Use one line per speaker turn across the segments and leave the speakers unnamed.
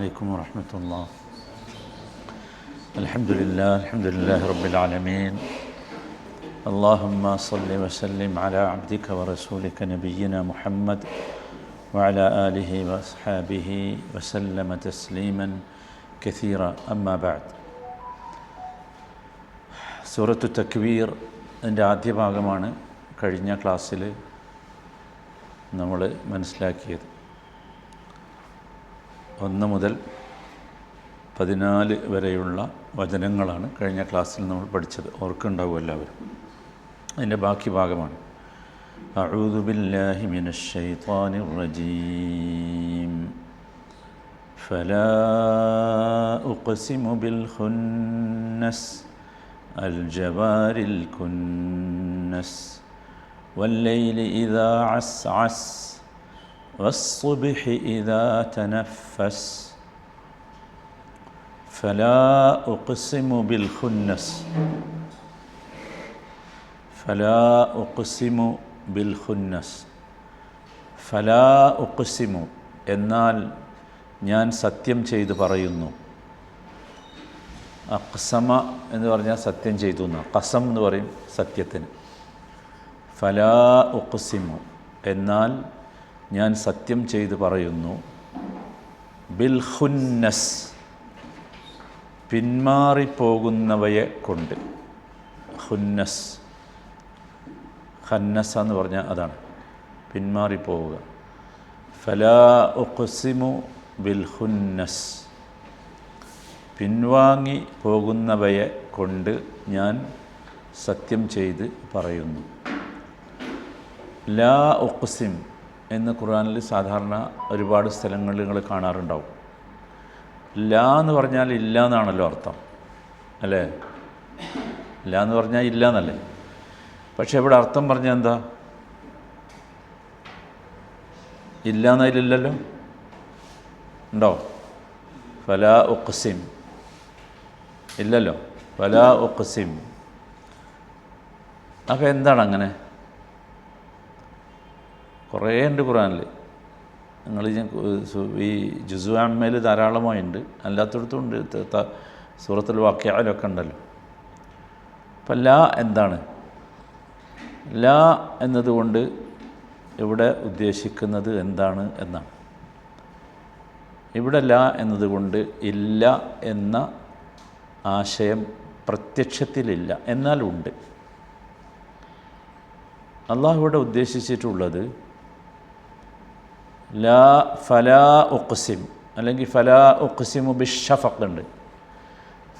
عليكم ورحمة الله. الحمد لله رب العالمين. اللهم صل وسلم على عبدك ورسولك نبينا محمد وعلى آله وأصحابه وسلم تسليما كثيرا. أما بعد. സൂറത്തു തക്വീർ അതിൻ്റെ ആദ്യ ഭാഗമാണ് കഴിഞ്ഞ ക്ലാസ്സിൽ നമ്മൾ മനസ്സിലാക്കിയത്. 1 മുതൽ 14 വരെയുള്ള വചനങ്ങളാണ് കഴിഞ്ഞ ക്ലാസ്സിൽ നമ്മൾ പഠിച്ചത്. ഓർക്കുണ്ടാവും എല്ലാവരും. അതിൻ്റെ ബാക്കി ഭാഗമാണ്. അഊദു ബില്ലാഹി മിനശ് ശൈത്വാനിർ റജീം. ഫലാ ഉഖ്സിമു ബിൽ ഖുന്നസ് അൽജവാരിൽ കുന്നസ് വല്ലൈലി ഇദാ അസ്അസ് വസ്സുബ്ഹി ഇദാ തനഫസ്. ഫലാ ഉഖ്സിമു ബിൽ ഖുന്നസ്. ഫലാ ഉഖ്സിമു ബിൽ ഖുന്നസ്. ഫലാ ഉഖ്സിമു എന്നാൽ ഞാൻ സത്യം ചെയ്ത് പറയുന്നു. അഖ്സമ എന്ന് പറഞ്ഞാൽ സത്യം ചെയ്തു എന്നാണ്. ഖസം എന്ന് പറയും സത്യത്തിന്. ഫലാ ഉഖ്സിമു എന്നാൽ ഞാൻ സത്യം ചെയ്ത് പറയുന്നു. ബിൽ ഖുന്നസ് പിന്മാറിപ്പോകുന്നവയെ കൊണ്ട്. ഖുന്നസ് ഖന്നസ എന്ന് പറഞ്ഞാൽ അതാണ് പിന്മാറിപ്പോവുക. ഫലാ ഉഖ്സിമു ബിൽ ഖുന്നസ് പിൻവാങ്ങി പോകുന്നവയെ കൊണ്ട് ഞാൻ സത്യം ചെയ്ത് പറയുന്നു. ലാ ഉഖ്സിം എന്ന് ഖുർആനിൽ സാധാരണ ഒരുപാട് സ്ഥലങ്ങളിൽ നിങ്ങൾ കാണാറുണ്ടാവും. ലാ എന്ന് പറഞ്ഞാൽ ഇല്ല എന്നാണല്ലോ അർത്ഥം, അല്ലേ? ലാ എന്ന് പറഞ്ഞാൽ ഇല്ല എന്നല്ലേ. പക്ഷെ ഇവിടെ അർത്ഥം പറഞ്ഞാൽ എന്താ? ഇല്ല എന്നതിലില്ലല്ലോ, ഉണ്ടോ? ഫലാ ഉഖ്സിം ഇല്ലല്ലോ. ഫലാ ഉഖ്സിം. അപ്പോൾ എന്താണ് അങ്ങനെ? കുറേ ഉണ്ട് ഖുർആനിൽ. നിങ്ങൾ ഈ ജുസു അമ്മയിൽ ധാരാളമായുണ്ട്, അല്ലാത്തടത്തും ഉണ്ട്. സൂറത്തുൽ വാഖിഅയിലൊക്കെ ഉണ്ടല്ലോ. അപ്പം ലാ എന്താണ്? ലാ എന്നതുകൊണ്ട് ഇവിടെ ഉദ്ദേശിക്കുന്നത് എന്താണ് എന്നാണ്. ഇവിടെ ലാ എന്നതുകൊണ്ട് ഇല്ല എന്ന ആശയം പ്രത്യക്ഷത്തിലില്ല, എന്നാലുണ്ട്. അള്ളാഹു ഇവിടെ ഉദ്ദേശിച്ചിട്ടുള്ളത് ലാ ഫലാ ഉഖ്സിം അല്ലെങ്കിൽ ഫലാ ഉഖ്സിമു ബിശ്ശഫഖ് ഉണ്ട്.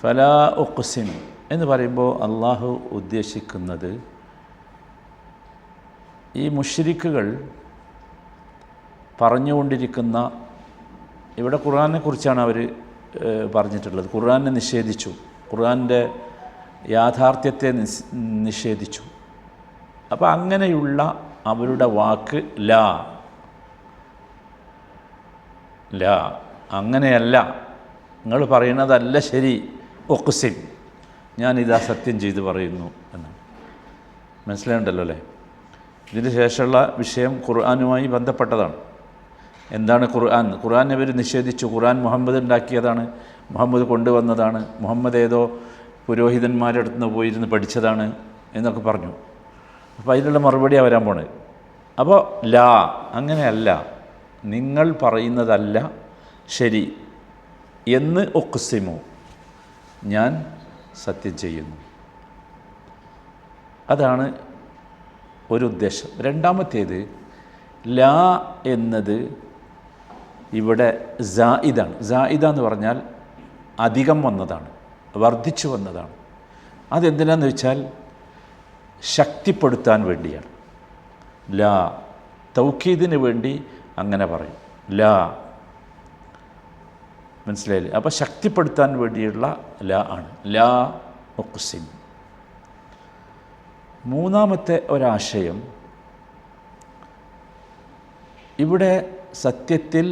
ഫലാ ഉഖ്സിം എന്ന് പറയുമ്പോൾ അള്ളാഹു ഉദ്ദേശിക്കുന്നത് ഈ മുശ്രിക്കുകൾ പറഞ്ഞുകൊണ്ടിരിക്കുന്ന, ഇവിടെ ഖുർആനെ കുറിച്ചാണ് അവർ പറഞ്ഞിട്ടുള്ളത്. ഖുർആനെ നിഷേധിച്ചു, ഖുർആൻ്റെ യാഥാർത്ഥ്യത്തെ നിഷേധിച്ചു. അപ്പോൾ അങ്ങനെയുള്ള അവരുടെ വാക്ക് ലാ ലാ അങ്ങനെയല്ല, നിങ്ങൾ പറയുന്നതല്ല ശരി. ഉഖ്സിം ഞാനിതാ സത്യം ചെയ്ത് പറയുന്നു എന്നാണ്. മനസ്സിലായിട്ടുണ്ടല്ലോ അല്ലേ? ഇതിന് ശേഷമുള്ള വിഷയം ഖുർആനുമായി ബന്ധപ്പെട്ടതാണ്. എന്താണ് ഖുർആൻ? ഖുർആൻ ഇവർ നിഷേധിച്ചു. ഖുർആൻ മുഹമ്മദ് ഉണ്ടാക്കിയതാണ്, മുഹമ്മദ് കൊണ്ടുവന്നതാണ്, മുഹമ്മദ് ഏതോ പുരോഹിതന്മാരുടെ അടുത്ത് നിന്ന് പോയിരുന്ന് പഠിച്ചതാണ് എന്നൊക്കെ പറഞ്ഞു. അപ്പോൾ അതിനുള്ള മറുപടിയാണ് വരാൻ പോണത്. അപ്പോൾ ലാ അങ്ങനെയല്ല, നിങ്ങൾ പറയുന്നതല്ല ശരി എന്ന് ഉഖ്സിമു ഞാൻ സത്യം ചെയ്യുന്നു. അതാണ് ഒരു ഉദ്ദേശം. രണ്ടാമത്തേത് ലാ എന്നത് ഇവിടെ സായിദാണ്. സായിദ എന്ന് പറഞ്ഞാൽ അധികം വന്നതാണ്, വർദ്ധിച്ചു വന്നതാണ്. അതെന്തിനാന്ന് വെച്ചാൽ ശക്തിപ്പെടുത്താൻ വേണ്ടിയാണ്. ലാ തൗക്കീദിന് വേണ്ടി അങ്ങനെ പറയും. ലാ മനസ്സിലായില്ലേ? അപ്പോൾ ശക്തിപ്പെടുത്താൻ വേണ്ടിയുള്ള ലാ ആണ്. ലാ ഉഖ്സിം. മൂന്നാമത്തെ ഒരാശയം, ഇവിടെ സത്യത്തിൽ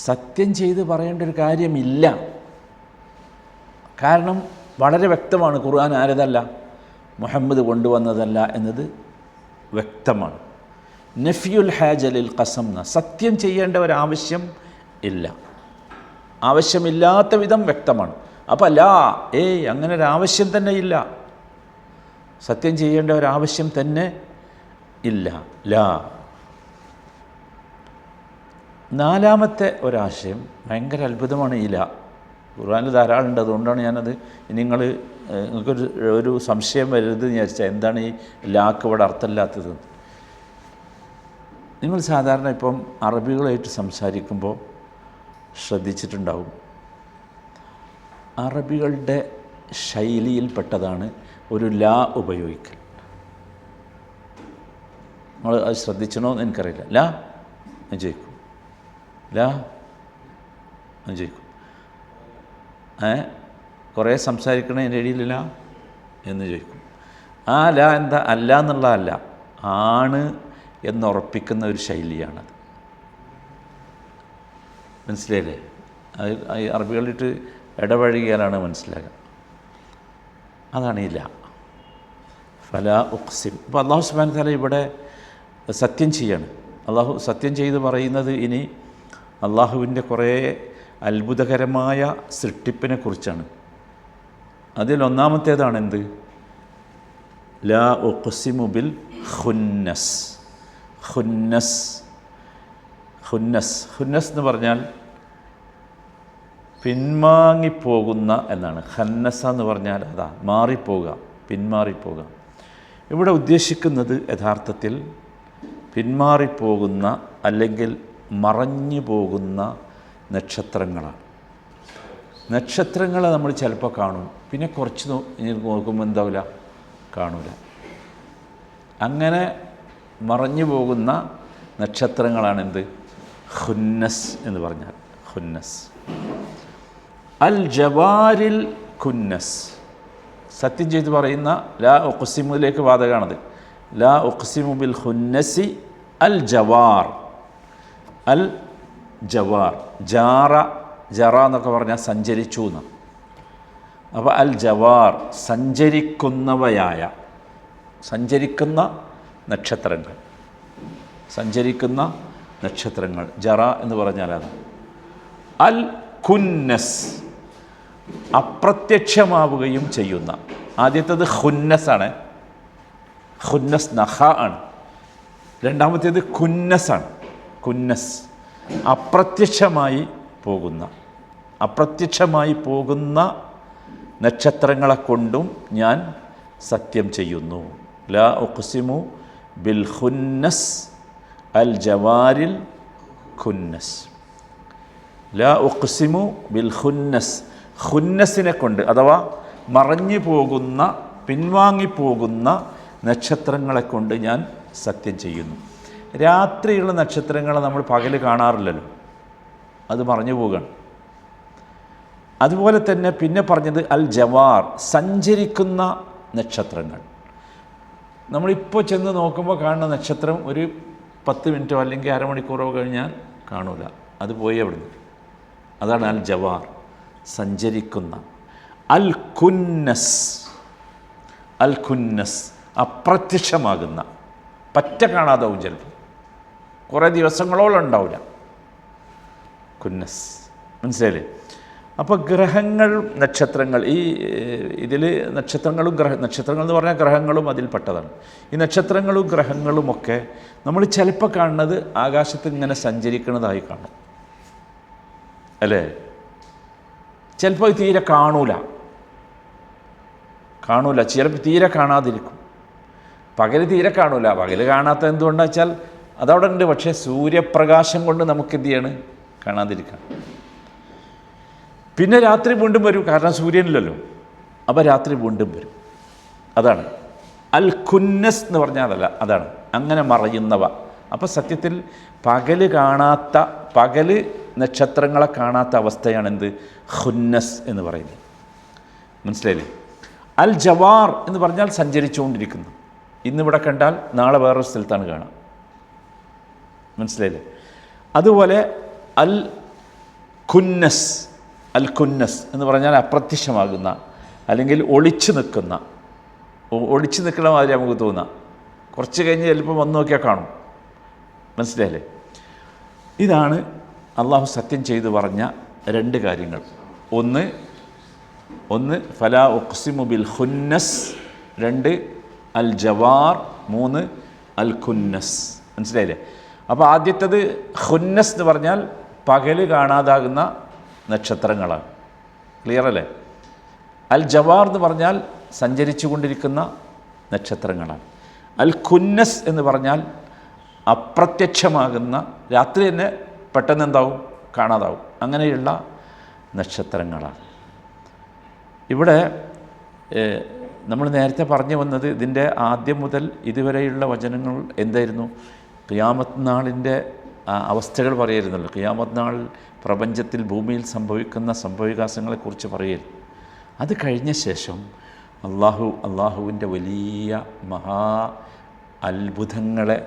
സത്യം ചെയ്ത് പറയേണ്ട ഒരു കാര്യമില്ല. കാരണം വളരെ വ്യക്തമാണ്, ഖുർആൻ ആരതല്ല, മുഹമ്മദ് കൊണ്ടുവന്നതല്ല എന്നത് വ്യക്തമാണ്. നഫിയുൽ ഹാജ ലിൽ ഖസം, സത്യം ചെയ്യേണ്ട ഒരാവശ്യം ഇല്ല. ആവശ്യമില്ലാത്ത വിധം വ്യക്തമാണ്. അപ്പോൾ ലാ, അങ്ങനെ ഒരാവശ്യം തന്നെ ഇല്ല, സത്യം ചെയ്യേണ്ട ഒരാവശ്യം തന്നെ ഇല്ല. ലാ. നാലാമത്തെ ഒരാശയം ഭയങ്കര അത്ഭുതമാണ് ഈ ലാ. ഖുർആനിൽ ധാരാളമുണ്ട്, അതുകൊണ്ടാണ് ഞാനത് നിങ്ങൾക്കൊരു സംശയം വരരുത് വിചാരിച്ചാൽ എന്താണ് ഈ ലാക്ക് ഇവിടെ അർത്ഥമില്ലാത്തത്. നിങ്ങൾ സാധാരണ ഇപ്പം അറബികളായിട്ട് സംസാരിക്കുമ്പോൾ ശ്രദ്ധിച്ചിട്ടുണ്ടാവും, അറബികളുടെ ശൈലിയിൽപ്പെട്ടതാണ് ഒരു ലാ ഉപയോഗിക്കൽ. നിങ്ങൾ അത് ശ്രദ്ധിച്ചണോ എന്ന് എനിക്കറിയില്ല. ലാ എന്ന് ചോദിക്കും, ലാ എന്ന് ചോദിക്കും. കുറേ സംസാരിക്കണതിൻ്റെ ഇടയിലില്ല എന്ന് ചോദിക്കും. ആ ലാ എന്താ? അല്ല എന്നുള്ളതല്ല, ആണ് എന്നുറപ്പിക്കുന്ന ഒരു ശൈലിയാണത്. മനസ്സിലായില്ലേ? അത് അറബികളിട്ട് ഇടപഴകിയാലാണ് മനസ്സിലാകുക. അതാണ് ഈ ലാ. ഫലാ ഉഖ്സിം. അപ്പോൾ അള്ളാഹു സുബ്ഹാനഹു വ തആല ഇവിടെ സത്യം ചെയ്യാണ്. അള്ളാഹു സത്യം ചെയ്ത് പറയുന്നത് ഇനി അള്ളാഹുവിൻ്റെ കുറേ അത്ഭുതകരമായ സൃഷ്ടിപ്പിനെ കുറിച്ചാണ്. അതിലൊന്നാമത്തേതാണ് എന്ത്? ലാ ഉഖ്സിമു ബിൽ ഖുന്നസ്. ഖുന്നസ് എന്ന് പറഞ്ഞാൽ പിന്മാങ്ങിപ്പോകുന്ന എന്നാണ്. ഖന്നസ എന്ന് പറഞ്ഞാൽ അതാ മാറിപ്പോവുക, പിന്മാറിപ്പോവുക. ഇവിടെ ഉദ്ദേശിക്കുന്നത് യഥാർത്ഥത്തിൽ പിന്മാറിപ്പോകുന്ന അല്ലെങ്കിൽ മറഞ്ഞു പോകുന്ന നക്ഷത്രങ്ങളാണ്. നക്ഷത്രങ്ങളെ നമ്മൾ ചിലപ്പോൾ കാണും, പിന്നെ കുറച്ച് നോക്കുമ്പോൾ എന്താവില്ല, കാണൂല. അങ്ങനെ മറഞ്ഞു പോകുന്ന നക്ഷത്രങ്ങളാണ് എന്ത്? ഖുന്നസ് എന്ന് പറഞ്ഞാൽ. ഖുന്നസ് അൽ ജവാരിൽ ഖുന്നസ്. സത്യം ചെയ്ത് പറയുന്ന ലാ ഉഖ്സിമുലേക്ക് ബാധകമാണത്. ലാ ഉഖ്സിമു ബിൽ ഖുന്നസി അൽ ജവാർ. അൽ ജവാർ, ജറ എന്നൊക്കെ പറഞ്ഞാൽ സഞ്ചരിച്ചു എന്ന്. അപ്പോൾ അൽ ജവാർ സഞ്ചരിക്കുന്നവയായ, സഞ്ചരിക്കുന്ന നക്ഷത്രങ്ങൾ, സഞ്ചരിക്കുന്ന നക്ഷത്രങ്ങൾ. ജറ എന്ന് പറഞ്ഞാൽ അത്. അൽ ഖുന്നസ് അപ്രത്യക്ഷമാവുകയും ചെയ്യുന്ന. ആദ്യത്തേത് ഖുന്നസാണ്, ഖുന്നസ് നഖ ആണ്. രണ്ടാമത്തേത് ഖുന്നസാണ്, ഖുന്നസ് അപ്രത്യക്ഷമായി പോകുന്ന. അപ്രത്യക്ഷമായി പോകുന്ന നക്ഷത്രങ്ങളെ കൊണ്ടും ഞാൻ സത്യം ചെയ്യുന്നു. ലാ ഉഖ്സിമു ബിൽ ഖുന്നസ് അൽ ജവാരിൽ ഖുന്നസ്. ലാ ഉഖ്സിമു ബിൽ ഖുന്നസ്, ഖുന്നസിനെ കൊണ്ട് അഥവാ മറഞ്ഞു പോകുന്ന, പിൻവാങ്ങിപ്പോകുന്ന നക്ഷത്രങ്ങളെ കൊണ്ട് ഞാൻ സത്യം ചെയ്യുന്നു. രാത്രിയുള്ള നക്ഷത്രങ്ങളെ നമ്മൾ പകൽ കാണാറില്ലല്ലോ, അത് മറഞ്ഞു പോവുകയാണ്. അതുപോലെ തന്നെ പിന്നെ പറഞ്ഞത് അൽ ജവാർ സഞ്ചരിക്കുന്ന നക്ഷത്രങ്ങൾ. നമ്മളിപ്പോൾ ചെന്ന് നോക്കുമ്പോൾ കാണുന്ന നക്ഷത്രം ഒരു 10 മിനിറ്റോ അല്ലെങ്കിൽ അരമണിക്കൂറോ കഴിഞ്ഞാൽ കാണൂല, അത് പോയി അവിടുന്ന്. അതാണ് അൽ ജവാർ, സഞ്ചരിക്കുന്ന. അൽ ഖുന്നസ്, അൽ ഖുന്നസ് അപ്രത്യക്ഷമാകുന്ന, പറ്റ കാണാതാവും, ചിലപ്പോൾ കുറേ ദിവസങ്ങളോളം ഉണ്ടാവില്ല. ഖുന്നസ്, മനസ്സിലായില്ലേ? അപ്പോൾ ഗ്രഹങ്ങൾ, നക്ഷത്രങ്ങൾ, ഈ ഇതിൽ നക്ഷത്രങ്ങളും നക്ഷത്രങ്ങൾ എന്ന് പറഞ്ഞാൽ ഗ്രഹങ്ങളും അതിൽപ്പെട്ടതാണ്. ഈ നക്ഷത്രങ്ങളും ഗ്രഹങ്ങളുമൊക്കെ നമ്മൾ ചിലപ്പോൾ കാണുന്നത് ആകാശത്ത് ഇങ്ങനെ സഞ്ചരിക്കുന്നതായി കാണും, അല്ലേ? ചിലപ്പോൾ തീരെ കാണൂല, ചിലപ്പോൾ തീരെ കാണാതിരിക്കും. പകൽ തീരെ കാണൂല. പകൽ കാണാത്ത എന്തുകൊണ്ടാണെന്ന് വെച്ചാൽ അതവിടെ ഉണ്ട്, പക്ഷേ സൂര്യപ്രകാശം കൊണ്ട് നമുക്ക് എന്ത് ചെയ്യാണ്, കാണാതിരിക്കാം. പിന്നെ രാത്രി വീണ്ടും വരും, കാരണം സൂര്യനില്ലല്ലോ. അപ്പോൾ രാത്രി വീണ്ടും വരും. അതാണ് അൽ ഖുന്നസ് എന്ന് പറഞ്ഞാൽ അതല്ല, അതാണ് അങ്ങനെ മറയുന്നവ. അപ്പോൾ സത്യത്തിൽ പകൽ കാണാത്ത, പകൽ നക്ഷത്രങ്ങളെ കാണാത്ത അവസ്ഥയാണ് എന്ത്? ഖുന്നസ് എന്ന് പറയുന്നത്. മനസ്സിലായില്ലേ? അൽ ജവാർ എന്ന് പറഞ്ഞാൽ സഞ്ചരിച്ചുകൊണ്ടിരിക്കുന്നു. ഇന്നിവിടെ കണ്ടാൽ നാളെ വേറൊരു സ്ഥലത്താണ് കാണാം. മനസ്സിലായില്ലേ? അതുപോലെ അൽ ഖുന്നസ്, അൽ ഖുന്നസ് എന്ന് പറഞ്ഞാൽ അപ്രത്യക്ഷമാകുന്ന അല്ലെങ്കിൽ ഒളിച്ചു നിൽക്കുന്ന മാതിരി നമുക്ക് തോന്നാം. കുറച്ച് കഴിഞ്ഞ് ചിലപ്പോൾ വന്നു നോക്കിയാൽ കാണും. മനസ്സിലായില്ലേ? ഇതാണ് അള്ളാഹു സത്യം ചെയ്തു പറഞ്ഞ രണ്ട് കാര്യങ്ങൾ. ഒന്ന് ഫലാ ഉഖ്സിമു ബിൽ ഖുന്നസ്, രണ്ട് അൽ ജവാർ, മൂന്ന് അൽ ഖുന്നസ്. മനസ്സിലായില്ലേ? അപ്പോൾ ആദ്യത്തേത് ഖുന്നസ് എന്ന് പറഞ്ഞാൽ പകല് കാണാതാകുന്ന നക്ഷത്രങ്ങളാണ്. ക്ലിയർ അല്ലേ? അൽ ജവാർ എന്ന് പറഞ്ഞാൽ സഞ്ചരിച്ചു കൊണ്ടിരിക്കുന്ന നക്ഷത്രങ്ങളാണ്. അൽ ഖുന്നസ് എന്ന് പറഞ്ഞാൽ അപ്രത്യക്ഷമാകുന്ന, രാത്രി തന്നെ പെട്ടെന്ന് എന്താവും, കാണാതാവും, അങ്ങനെയുള്ള നക്ഷത്രങ്ങളാണ്. ഇവിടെ നമ്മൾ നേരത്തെ പറഞ്ഞു വന്നത് ഇതിൻ്റെ ആദ്യം മുതൽ ഇതുവരെയുള്ള വചനങ്ങൾ എന്തായിരുന്നു? ഖിയാമത്ത് നാളിൻ്റെ അവസ്ഥകൾ പറയായിരുന്നല്ലോ. ഖിയാമത്ത് നാൾ പ്രപഞ്ചത്തിൽ ഭൂമിയിൽ സംഭവിക്കുന്ന സംഭവവികാസങ്ങളെക്കുറിച്ച് പറയായിരുന്നു. അത് കഴിഞ്ഞ ശേഷം അള്ളാഹുവിൻ്റെ വലിയ മഹാ അത്ഭുതങ്ങളെ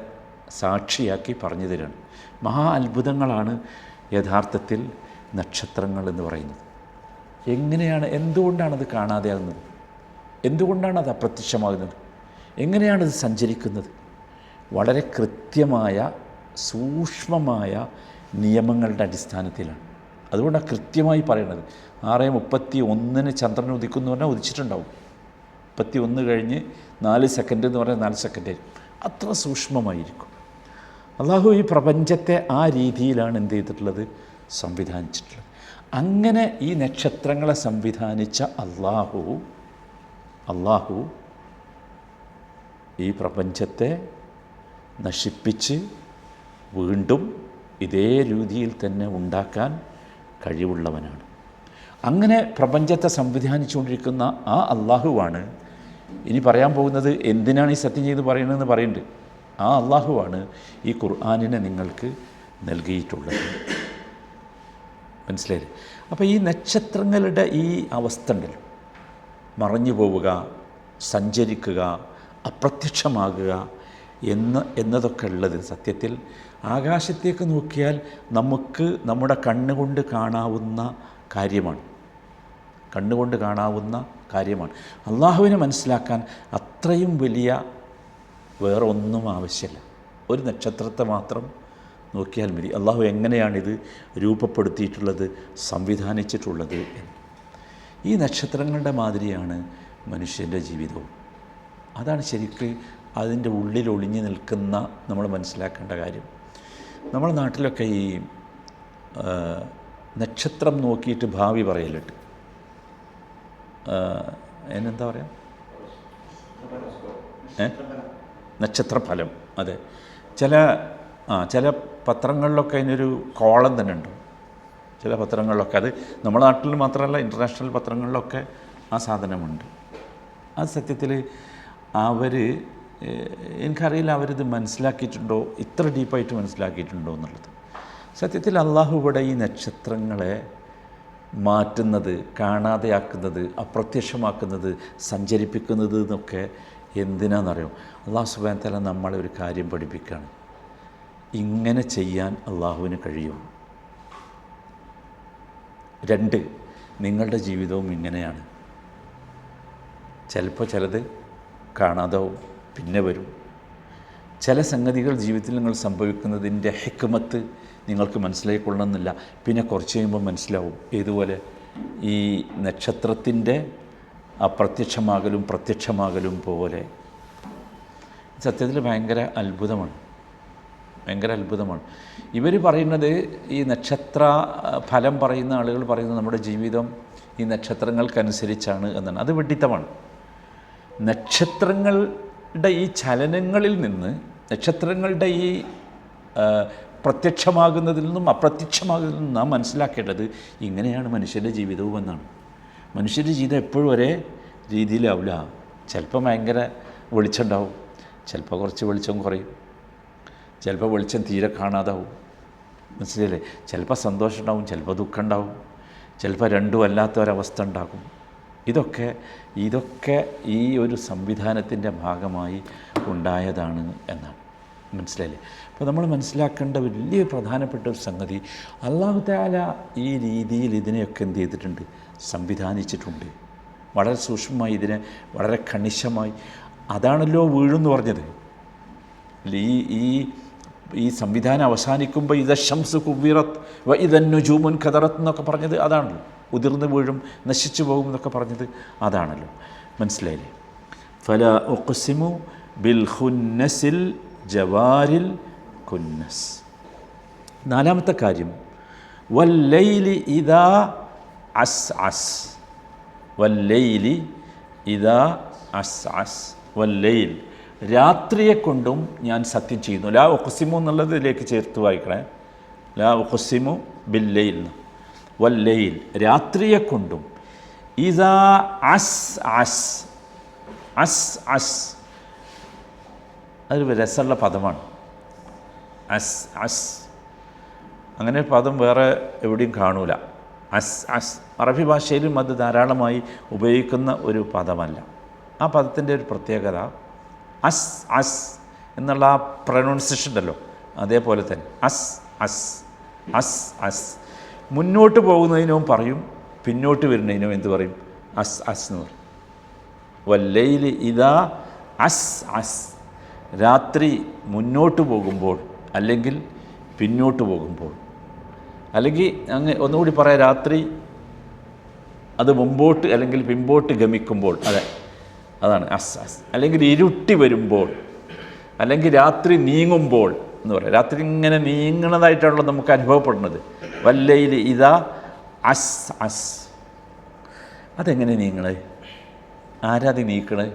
സാക്ഷിയാക്കി പറഞ്ഞു തരികയാണ്. മഹാ അത്ഭുതങ്ങളാണ് യഥാർത്ഥത്തിൽ നക്ഷത്രങ്ങൾ എന്ന് പറയുന്നത്. എന്തുകൊണ്ടാണത് കാണാതെയാകുന്നത്? എന്തുകൊണ്ടാണത് അപ്രത്യക്ഷമാകുന്നത്? എങ്ങനെയാണത് സഞ്ചരിക്കുന്നത്? വളരെ കൃത്യമായ സൂക്ഷ്മമായ നിയമങ്ങളുടെ അടിസ്ഥാനത്തിലാണ്. അതുകൊണ്ടാണ് കൃത്യമായി പറയുന്നത്. 6:31 ചന്ദ്രൻ ഉദിക്കുന്നു പറഞ്ഞാൽ ഉദിച്ചിട്ടുണ്ടാവും. 31 കഴിഞ്ഞ് 4 സെക്കൻഡ് എന്ന് പറഞ്ഞാൽ 4 സെക്കൻഡ്. അത്ര സൂക്ഷ്മമായിരിക്കും. അള്ളാഹു ഈ പ്രപഞ്ചത്തെ ആ രീതിയിലാണ് എന്ത് ചെയ്തിട്ടുള്ളത്? സംവിധാനിച്ചിട്ടുള്ളത്. അങ്ങനെ ഈ നക്ഷത്രങ്ങളെ സംവിധാനിച്ച അള്ളാഹു ഈ പ്രപഞ്ചത്തെ നശിപ്പിച്ച് വീണ്ടും ഇതേ രീതിയിൽ തന്നെ ഉണ്ടാക്കാൻ കഴിവുള്ളവനാണ്. അങ്ങനെ പ്രപഞ്ചത്തെ സംവിധാനിച്ചുകൊണ്ടിരിക്കുന്ന ആ അള്ളാഹുവാണ് ഇനി പറയാൻ പോകുന്നത്. എന്തിനാണ് ഈ സത്യം ചെയ്ത് പറയുന്നതെന്ന് പറയുന്നുണ്ട്. ആ അള്ളാഹുവാണ് ഈ ഖുർആനിനെ നിങ്ങൾക്ക് നൽകിയിട്ടുള്ളത്. മനസ്സിലായില്ലേ? അപ്പോൾ ഈ നക്ഷത്രങ്ങളുടെ ഈ അവസ്ഥ ഉണ്ടല്ലോ, മറഞ്ഞു പോവുക, സഞ്ചരിക്കുക, അപ്രത്യക്ഷമാകുക എന്നതൊക്കെ ഉള്ളത് സത്യത്തിൽ ആകാശത്തേക്ക് നോക്കിയാൽ നമുക്ക് നമ്മുടെ കണ്ണുകൊണ്ട് കാണാവുന്ന കാര്യമാണ്. കണ്ണുകൊണ്ട് കാണാവുന്ന കാര്യമാണ്. അള്ളാഹുവിനെ മനസ്സിലാക്കാൻ അത്രയും വലിയ വേറെ ഒന്നും ആവശ്യമില്ല. ഒരു നക്ഷത്രത്തെ മാത്രം നോക്കിയാൽ മതി. അള്ളാഹു എങ്ങനെയാണിത് രൂപപ്പെടുത്തിയിട്ടുള്ളത്, സംവിധാനിച്ചിട്ടുള്ളത് എന്ന്. ഈ നക്ഷത്രങ്ങളുടെ മാതിരിയാണ് മനുഷ്യൻ്റെ ജീവിതവും. അതാണ് ശരിക്ക് അതിൻ്റെ ഉള്ളിൽ ഒളിഞ്ഞു നിൽക്കുന്ന നമ്മൾ മനസ്സിലാക്കേണ്ട കാര്യം. നമ്മുടെ നാട്ടിലൊക്കെ ഈ നക്ഷത്രം നോക്കിയിട്ട് ഭാവി പറയലുണ്ട്. അതിനെന്താ പറയുക? നക്ഷത്രഫലം. അതെ, ചില പത്രങ്ങളിലൊക്കെ അതിനൊരു കോളം തന്നെ ഉണ്ട്. ചില പത്രങ്ങളിലൊക്കെ, അത് നമ്മുടെ നാട്ടിൽ മാത്രമല്ല ഇൻ്റർനാഷണൽ പത്രങ്ങളിലൊക്കെ ആ സാധനമുണ്ട്. അത് സത്യത്തിൽ എനിക്കറിയില്ല അവരിത് മനസ്സിലാക്കിയിട്ടുണ്ടോ, ഇത്ര ഡീപ്പായിട്ട് മനസ്സിലാക്കിയിട്ടുണ്ടോ എന്നുള്ളത്. സത്യത്തിൽ അള്ളാഹു ഇവിടെ ഈ നക്ഷത്രങ്ങളെ മാറ്റുന്നത്, കാണാതെയാക്കുന്നത്, അപ്രത്യക്ഷമാക്കുന്നത്, സഞ്ചരിപ്പിക്കുന്നത് എന്നൊക്കെ എന്തിനാണെന്നറിയോ? അള്ളാഹു സുബ്ഹാനഹു വ തആല നമ്മളെ ഒരു കാര്യം പഠിപ്പിക്കുകയാണ്. ഇങ്ങനെ ചെയ്യാൻ അള്ളാഹുവിന് കഴിയും. 2, നിങ്ങളുടെ ജീവിതവും ഇങ്ങനെയാണ്. ചിലപ്പോൾ ചിലത് കാണാതാവും, പിന്നെ വരും. ചില സംഗതികൾ ജീവിതത്തിൽ നിങ്ങൾ സംഭവിക്കുന്നതിൻ്റെ ഹിക്മത്ത് നിങ്ങൾക്ക് മനസ്സിലായിക്കൊള്ളണമെന്നില്ല. പിന്നെ കുറച്ച് കഴിയുമ്പോൾ മനസ്സിലാവും. ഏതുപോലെ ഈ നക്ഷത്രത്തിൻ്റെ അപ്രത്യക്ഷമാകലും പ്രത്യക്ഷമാകലും പോലെ. സത്യത്തിൽ ഭയങ്കര അത്ഭുതമാണ്. ഇവർ പറയുന്നത്, ഈ നക്ഷത്ര ഫലം പറയുന്ന ആളുകൾ പറയുന്നത് നമ്മുടെ ജീവിതം ഈ നക്ഷത്രങ്ങൾക്കനുസരിച്ചാണ് എന്നാണ്. അത് വിഡ്ഢിത്തമാണ്. നക്ഷത്രങ്ങളുടെ ഈ ചലനങ്ങളിൽ നിന്ന്, നക്ഷത്രങ്ങളുടെ ഈ പ്രത്യക്ഷമാകുന്നതിൽ നിന്നും അപ്രത്യക്ഷമാകുന്നതിൽ നിന്നും നാം മനസ്സിലാക്കേണ്ടത് ഇങ്ങനെയാണ് മനുഷ്യൻ്റെ ജീവിതവും എന്നാണ്. മനുഷ്യൻ്റെ ജീവിതം എപ്പോഴും ഒരേ രീതിയിലാവില്ല. ചിലപ്പോൾ ഭയങ്കര വെളിച്ചമുണ്ടാവും, ചിലപ്പോൾ കുറച്ച് വെളിച്ചം കുറയും, ചിലപ്പോൾ വെളിച്ചം തീരെ കാണാതാവും. മനസ്സിലല്ലേ? ചിലപ്പോൾ സന്തോഷം ഉണ്ടാവും, ചിലപ്പോൾ ദുഃഖം ഉണ്ടാവും, ചിലപ്പോൾ രണ്ടും അല്ലാത്തൊരവസ്ഥ ഉണ്ടാകും. ഇതൊക്കെ ഈ ഒരു സംവിധാനത്തിൻ്റെ ഭാഗമായി ഉണ്ടായതാണ് എന്നാണ്. മനസ്സിലായില്ലേ? അപ്പോൾ നമ്മൾ മനസ്സിലാക്കേണ്ട വലിയ പ്രധാനപ്പെട്ട ഒരു സംഗതി, അല്ലാഹു തആല ഈ രീതിയിൽ ഇതിനെയൊക്കെ എന്ത് ചെയ്തിട്ടുണ്ട്? സംവിധാനിച്ചിട്ടുണ്ട്. വളരെ സൂക്ഷ്മമായി, ഇതിനെ വളരെ കണിശമായി. അതാണല്ലോ വീഴുമെന്ന് പറഞ്ഞത്. ഈ ഈ സംവിധാനം അവസാനിക്കുമ്പോൾ ഇത ഷംസ് കുവ്വിറത്ത് വ ഇതൻ നുജൂമുൻ ഖദറത്ത് എന്നൊക്കെ പറഞ്ഞത് അതാണല്ലോ. ഉതിർന്നു വീഴും, നശിച്ചു പോകും എന്നൊക്കെ പറഞ്ഞത് അതാണല്ലോ. മനസ്സിലായില്ലേ? ഫല ഉഖ്സിമു ബിൽ ഖുന്നസിൽ ജവാരിൽ കുന്നസ്. നാലാമത്തെ കാര്യം വല്ലൈലി ഇദാ അസ് അസ്. വല്ലൈലി ഇദാ അസ് അസ്. വല്ലൈൽ, രാത്രിയെക്കൊണ്ടും ഞാൻ സത്യം ചെയ്യുന്നു. ലാ ഉഖ്സിമു എന്നുള്ളത് ഇതിലേക്ക് ചേർത്ത് വായിക്കണേ. ലാ ഉഖ്സിമു ബില്ലൈൽ. വല്ലൈൽ, രാത്രിയെക്കൊണ്ടും. ഇദാ അസ് അസ്. അസ് അസ് അതൊരു രസമുള്ള പദമാണ്. അസ് അസ് അങ്ങനെ പദം വേറെ എവിടെയും കാണൂല. അസ് അസ് അറബി ഭാഷയിലും അത് ധാരാളമായി ഉപയോഗിക്കുന്ന ഒരു പദമല്ല. ആ പദത്തിൻ്റെ ഒരു പ്രത്യേകത അസ് അസ് എന്നുള്ള ആ പ്രൊനൗൺസിയേഷൻ ഉണ്ടല്ലോ, അതേപോലെ തന്നെ അസ് അസ് അസ് അസ്. മുന്നോട്ട് പോകുന്നതിനും പറയും, പിന്നോട്ട് വരുന്നതിനും എന്ത് പറയും? അസ് അസ് എന്ന് പറയും. വല്ലൈലി ഇദാ അസ് അസ്, രാത്രി മുന്നോട്ട് പോകുമ്പോൾ അല്ലെങ്കിൽ പിന്നോട്ട് പോകുമ്പോൾ, അല്ലെങ്കിൽ അങ്ങ് ഒന്നുകൂടി പറയാം, രാത്രി അത് മുമ്പോട്ട് അല്ലെങ്കിൽ പിമ്പോട്ട് ഗമിക്കുമ്പോൾ, അതാണ് അസ് അസ്. അല്ലെങ്കിൽ ഇരുട്ടി വരുമ്പോൾ, അല്ലെങ്കിൽ രാത്രി നീങ്ങുമ്പോൾ എന്ന് പറയാം. രാത്രി ഇങ്ങനെ നീങ്ങണതായിട്ടാണല്ലോ നമുക്ക് അനുഭവപ്പെടുന്നത്. വല്ലൈലി ഇദാ അസ് അസ്. അതെങ്ങനെ നീങ്ങണേ? ആരാതി നീക്കണേ?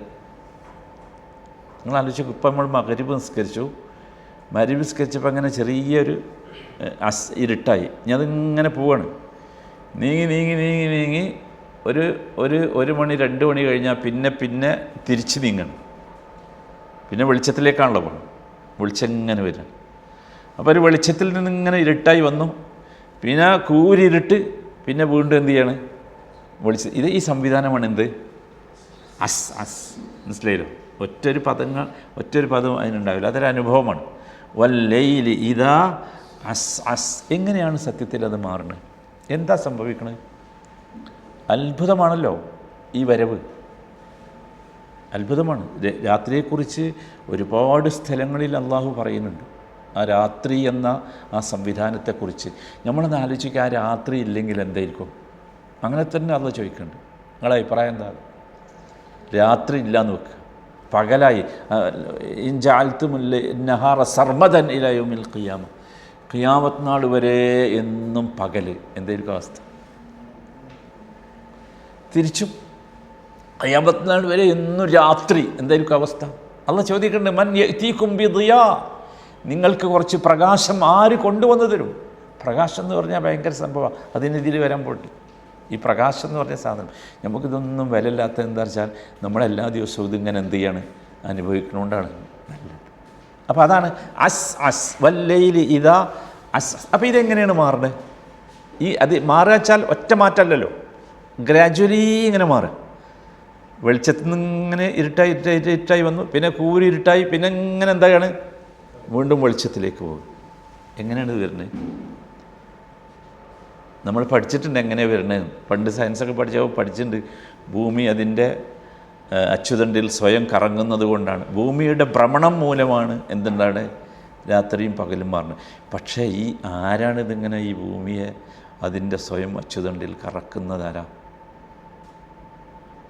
നിങ്ങൾ ആലോചിച്ചു. ഇപ്പം നമ്മൾ മഗ്‌രിബ് നിസ്കരിച്ചു. മഗ്‌രിബ് നിസ്കരിച്ചപ്പോൾ അങ്ങനെ ചെറിയൊരു ഇരുട്ടായി. ഞാൻ അതിങ്ങനെ പോവാണ്. നീങ്ങി നീങ്ങി നീങ്ങി നീങ്ങി ഒരു മണി 2 മണി കഴിഞ്ഞാൽ പിന്നെ തിരിച്ച് നീങ്ങണം. പിന്നെ വെളിച്ചത്തിലേക്കാണല്ലോ പോകണം. വെളിച്ചം ഇങ്ങനെ വരണം. അപ്പോൾ ഒരു വെളിച്ചത്തിൽ നിന്നിങ്ങനെ ഇരുട്ടായി വന്നു, പിന്നെ കൂരിരുട്ട്, പിന്നെ വീണ്ടും എന്ത് ചെയ്യാണ്? വെളിച്ചം. ഈ സംവിധാനമാണ് എന്ത്? അസ് അസ്. മനസ്സിലായല്ലോ? ഒറ്റൊരു പദം അതിനുണ്ടാവില്ല. അതൊരു അനുഭവമാണ്. വല്ലൈലി ഇദാ അസ് അസ്. എങ്ങനെയാണ് സത്യത്തിൽ അത് മാറുന്നത്? എന്താ സംഭവിക്കണത്? അത്ഭുതമാണല്ലോ ഈ വരവ്. അത്ഭുതമാണ്. രാത്രിയെക്കുറിച്ച് ഒരുപാട് സ്ഥലങ്ങളിൽ അള്ളാഹു പറയുന്നുണ്ട്. ആ രാത്രി എന്ന ആ സംവിധാനത്തെക്കുറിച്ച് നമ്മളൊന്ന് ആലോചിക്കുക. ആ രാത്രി ഇല്ലെങ്കിൽ എന്തായിരിക്കും? അങ്ങനെ തന്നെ അള്ളാഹു ചോദിക്കുന്നുണ്ട്. നിങ്ങളുടെ അഭിപ്രായം എന്താ? രാത്രി ഇല്ലയെന്ന് വെക്കുക, പകലായി. നഹാറ സർമദൻ ഇലാ യൗമിൽ ഖിയാമ. ഖിയാമത്ത് നാൾ വരെ എന്നും പകൽ. എന്തായിരിക്കും അവസ്ഥ? തിരിച്ചും ഖിയാമത്ത് നാൾ വരെ എന്നും രാത്രി. എന്തായിരിക്കും അവസ്ഥ? അള്ളാഹ് ചോദിക്കുന്നുണ്ട്, മൻ യഅ്തീകും ബിദിയാ. നിങ്ങൾക്ക് കുറച്ച് പ്രകാശം ആര് കൊണ്ടുവന്നു തരും? പ്രകാശം എന്ന് പറഞ്ഞാൽ ഭയങ്കര സംഭവമാണ്. അതിനെതിൽ വരാൻ പോയിട്ട് ഈ പ്രകാശം എന്ന് പറഞ്ഞ സാധനം നമുക്കിതൊന്നും വിലയില്ലാത്ത എന്താ വെച്ചാൽ നമ്മളെല്ലാ ദിവസവും ഇതിങ്ങനെ എന്ത് ചെയ്യാണ്? അനുഭവിക്കണോണ്ടാണ് നല്ലത്. അപ്പോൾ അതാണ് അസ് അസ്. വല്ലൈലി ഇദാ അസ് അസ്. അപ്പോൾ ഇതെങ്ങനെയാണ് മാറുന്നത്? അത് മാറുക വെച്ചാൽ ഒറ്റ മാറ്റമല്ലല്ലോ, ഗ്രാജുവലി ഇങ്ങനെ മാറുക. വെളിച്ചത്തിൽ നിന്ന് ഇങ്ങനെ ഇരുട്ടായി വന്നു, പിന്നെ കൂരി ഇരുട്ടായി, പിന്നെ ഇങ്ങനെ എന്താണ് വീണ്ടും വെളിച്ചത്തിലേക്ക് പോകും. എങ്ങനെയാണ് ഇത് വരുന്നത്? നമ്മൾ പഠിച്ചിട്ടുണ്ട് എങ്ങനെയാണ് വരുന്നത്. പണ്ട് സയൻസൊക്കെ പഠിച്ചിട്ടുണ്ട്. ഭൂമി അതിൻ്റെ അച്ചുതണ്ടിൽ സ്വയം കറങ്ങുന്നത് കൊണ്ടാണ്, ഭൂമിയുടെ ഭ്രമണം മൂലമാണ് എന്തുണ്ടാണ് രാത്രിയും പകലും മാറുന്നത്. പക്ഷേ ആരാണ് ഇതിങ്ങനെ ഈ ഭൂമിയെ അതിൻ്റെ സ്വയം അച്ചുതണ്ടിൽ കറക്കുന്നതാരാ?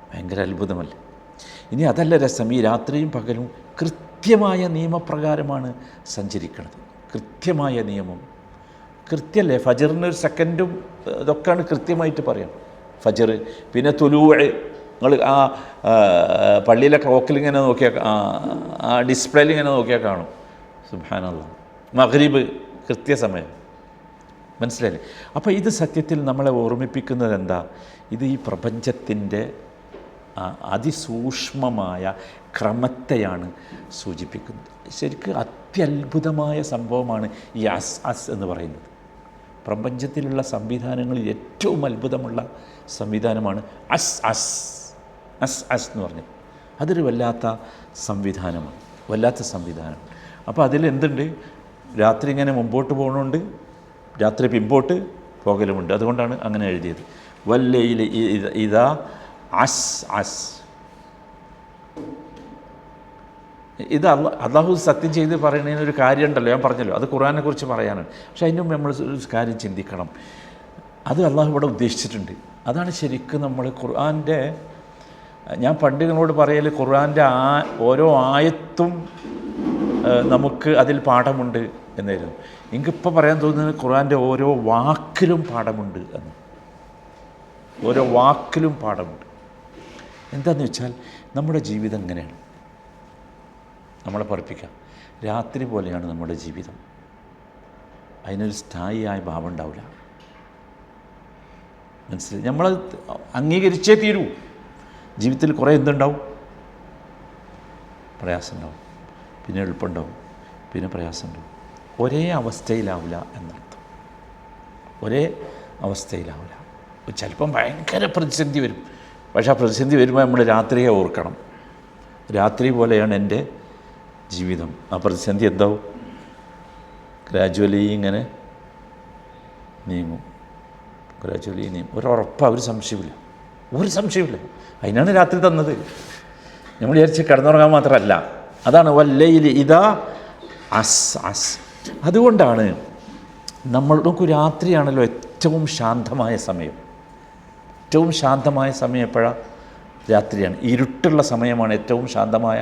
ഭയങ്കര അത്ഭുതമല്ലേ? ഇനി അതല്ല രസം. ഈ രാത്രിയും പകലും കൃത്യമായ നിയമപ്രകാരമാണ് സഞ്ചരിക്കുന്നത്. കൃത്യമായ നിയമം. കൃത്യമല്ലേ? ഫജറിന് ഒരു സെക്കൻഡും ഇതൊക്കെയാണ് കൃത്യമായിട്ട് പറയാം. ഫജർ, പിന്നെ തുലൂഅ്. നിങ്ങൾ ആ പള്ളിയിലെ ക്ലോക്കിലിങ്ങനെ നോക്കിയാൽ, ആ ഡിസ്പ്ലേയിൽ ഇങ്ങനെ നോക്കിയാൽ കാണും. സുബ്ഹാനല്ലാഹ്. മഗ്‌രിബ് കൃത്യസമയം. മനസ്സിലായില്ലേ? അപ്പോൾ ഇത് സത്യത്തിൽ നമ്മളെ ഓർമ്മിപ്പിക്കുന്നത് എന്താ? ഇത് ഈ പ്രപഞ്ചത്തിൻ്റെ അതിസൂക്ഷ്മമായ ക്രമത്തെയാണ് സൂചിപ്പിക്കുന്നത്. ശരിക്കും അത്യത്ഭുതമായ സംഭവമാണ് ഈ അസ് അസ് എന്ന് പറയുന്നത്. പ്രപഞ്ചത്തിലുള്ള സംവിധാനങ്ങളിൽ ഏറ്റവും അത്ഭുതമുള്ള സംവിധാനമാണ് അസ് അസ്. അസ് അസ് എന്ന് പറഞ്ഞത് അതൊരു വല്ലാത്ത സംവിധാനമാണ്, വല്ലാത്ത സംവിധാനം. അപ്പോൾ അതിലെന്തുണ്ട്? രാത്രി ഇങ്ങനെ മുമ്പോട്ട് പോകണമുണ്ട്, രാത്രി പിമ്പോട്ട് പോകലുമുണ്ട്. അതുകൊണ്ടാണ് അങ്ങനെ എഴുതിയത്. വല്ലൈലി ഇദാ അസ് അസ്. ഇത് അള്ളാഹു സത്യം ചെയ്ത് പറയുന്നതിനൊരു കാര്യമുണ്ടല്ലോ, ഞാൻ പറഞ്ഞല്ലോ, അത് ഖുർആനെ കുറിച്ച് പറയാനാണ്. പക്ഷേ അതിന് മുമ്പ് നമ്മൾ ഒരു കാര്യം ചിന്തിക്കണം. അത് അള്ളാഹു ഇവിടെ ഉദ്ദേശിച്ചിട്ടുണ്ട്. അതാണ് ശരിക്കും നമ്മൾ ഖുർആൻ്റെ, ഞാൻ പണ്ട് നിങ്ങളോട് പറയൽ ഖുർആൻ്റെ ഓരോ ആയത്തും നമുക്ക് അതിൽ പാഠമുണ്ട് എന്നായിരുന്നു. എനിക്കിപ്പോൾ പറയാൻ തോന്നുന്നത് ഖുർആൻ്റെ ഓരോ വാക്കിലും പാഠമുണ്ട് എന്ന്. ഓരോ വാക്കിലും പാഠമുണ്ട്. എന്താണെന്ന് വെച്ചാൽ നമ്മുടെ ജീവിതം എങ്ങനെയാണ് നമ്മളെ പഠിപ്പിക്കാം. രാത്രി പോലെയാണ് നമ്മുടെ ജീവിതം. അതിനൊരു സ്ഥായിയായ ഭാവം ഉണ്ടാവില്ല. മനസ്സിലായി? നമ്മൾ അംഗീകരിച്ചേ തീരൂ. ജീവിതത്തിൽ കുറേ എന്തുണ്ടാവും? പ്രയാസം ഉണ്ടാവും, പിന്നെ എളുപ്പമുണ്ടാവും, പിന്നെ പ്രയാസം ഉണ്ടാവും. ഒരേ അവസ്ഥയിലാവില്ല എന്നർത്ഥം. ഒരേ അവസ്ഥയിലാവില്ല. ചിലപ്പം ഭയങ്കര പ്രതിസന്ധി വരും. പക്ഷേ ആ പ്രതിസന്ധി വരുമ്പോൾ നമ്മൾ രാത്രിയെ ഓർക്കണം. രാത്രി പോലെയാണ് എൻ്റെ ജീവിതം. ആ പ്രതിസന്ധി എന്താവും? ഗ്രാജുവലി ഇങ്ങനെ നീങ്ങും. ഗ്രാജുവലി നീങ്ങും. ഒരുറപ്പാണ്, ഒരു സംശയമില്ല, ഒരു സംശയമില്ല. അതിനാണ് രാത്രി തന്നത്. നമ്മൾ വിചാരിച്ച് കിടന്നുറങ്ങാൻ മാത്രമല്ല. അതാണ് വല്ലയിൽ ഇതാ അസ് അസ്. അതുകൊണ്ടാണ് നമുക്ക് രാത്രിയാണല്ലോ ഏറ്റവും ശാന്തമായ സമയം. ഏറ്റവും ശാന്തമായ സമയം എപ്പോഴാണ്? രാത്രിയാണ്. ഇരുട്ടുള്ള സമയമാണ് ഏറ്റവും ശാന്തമായ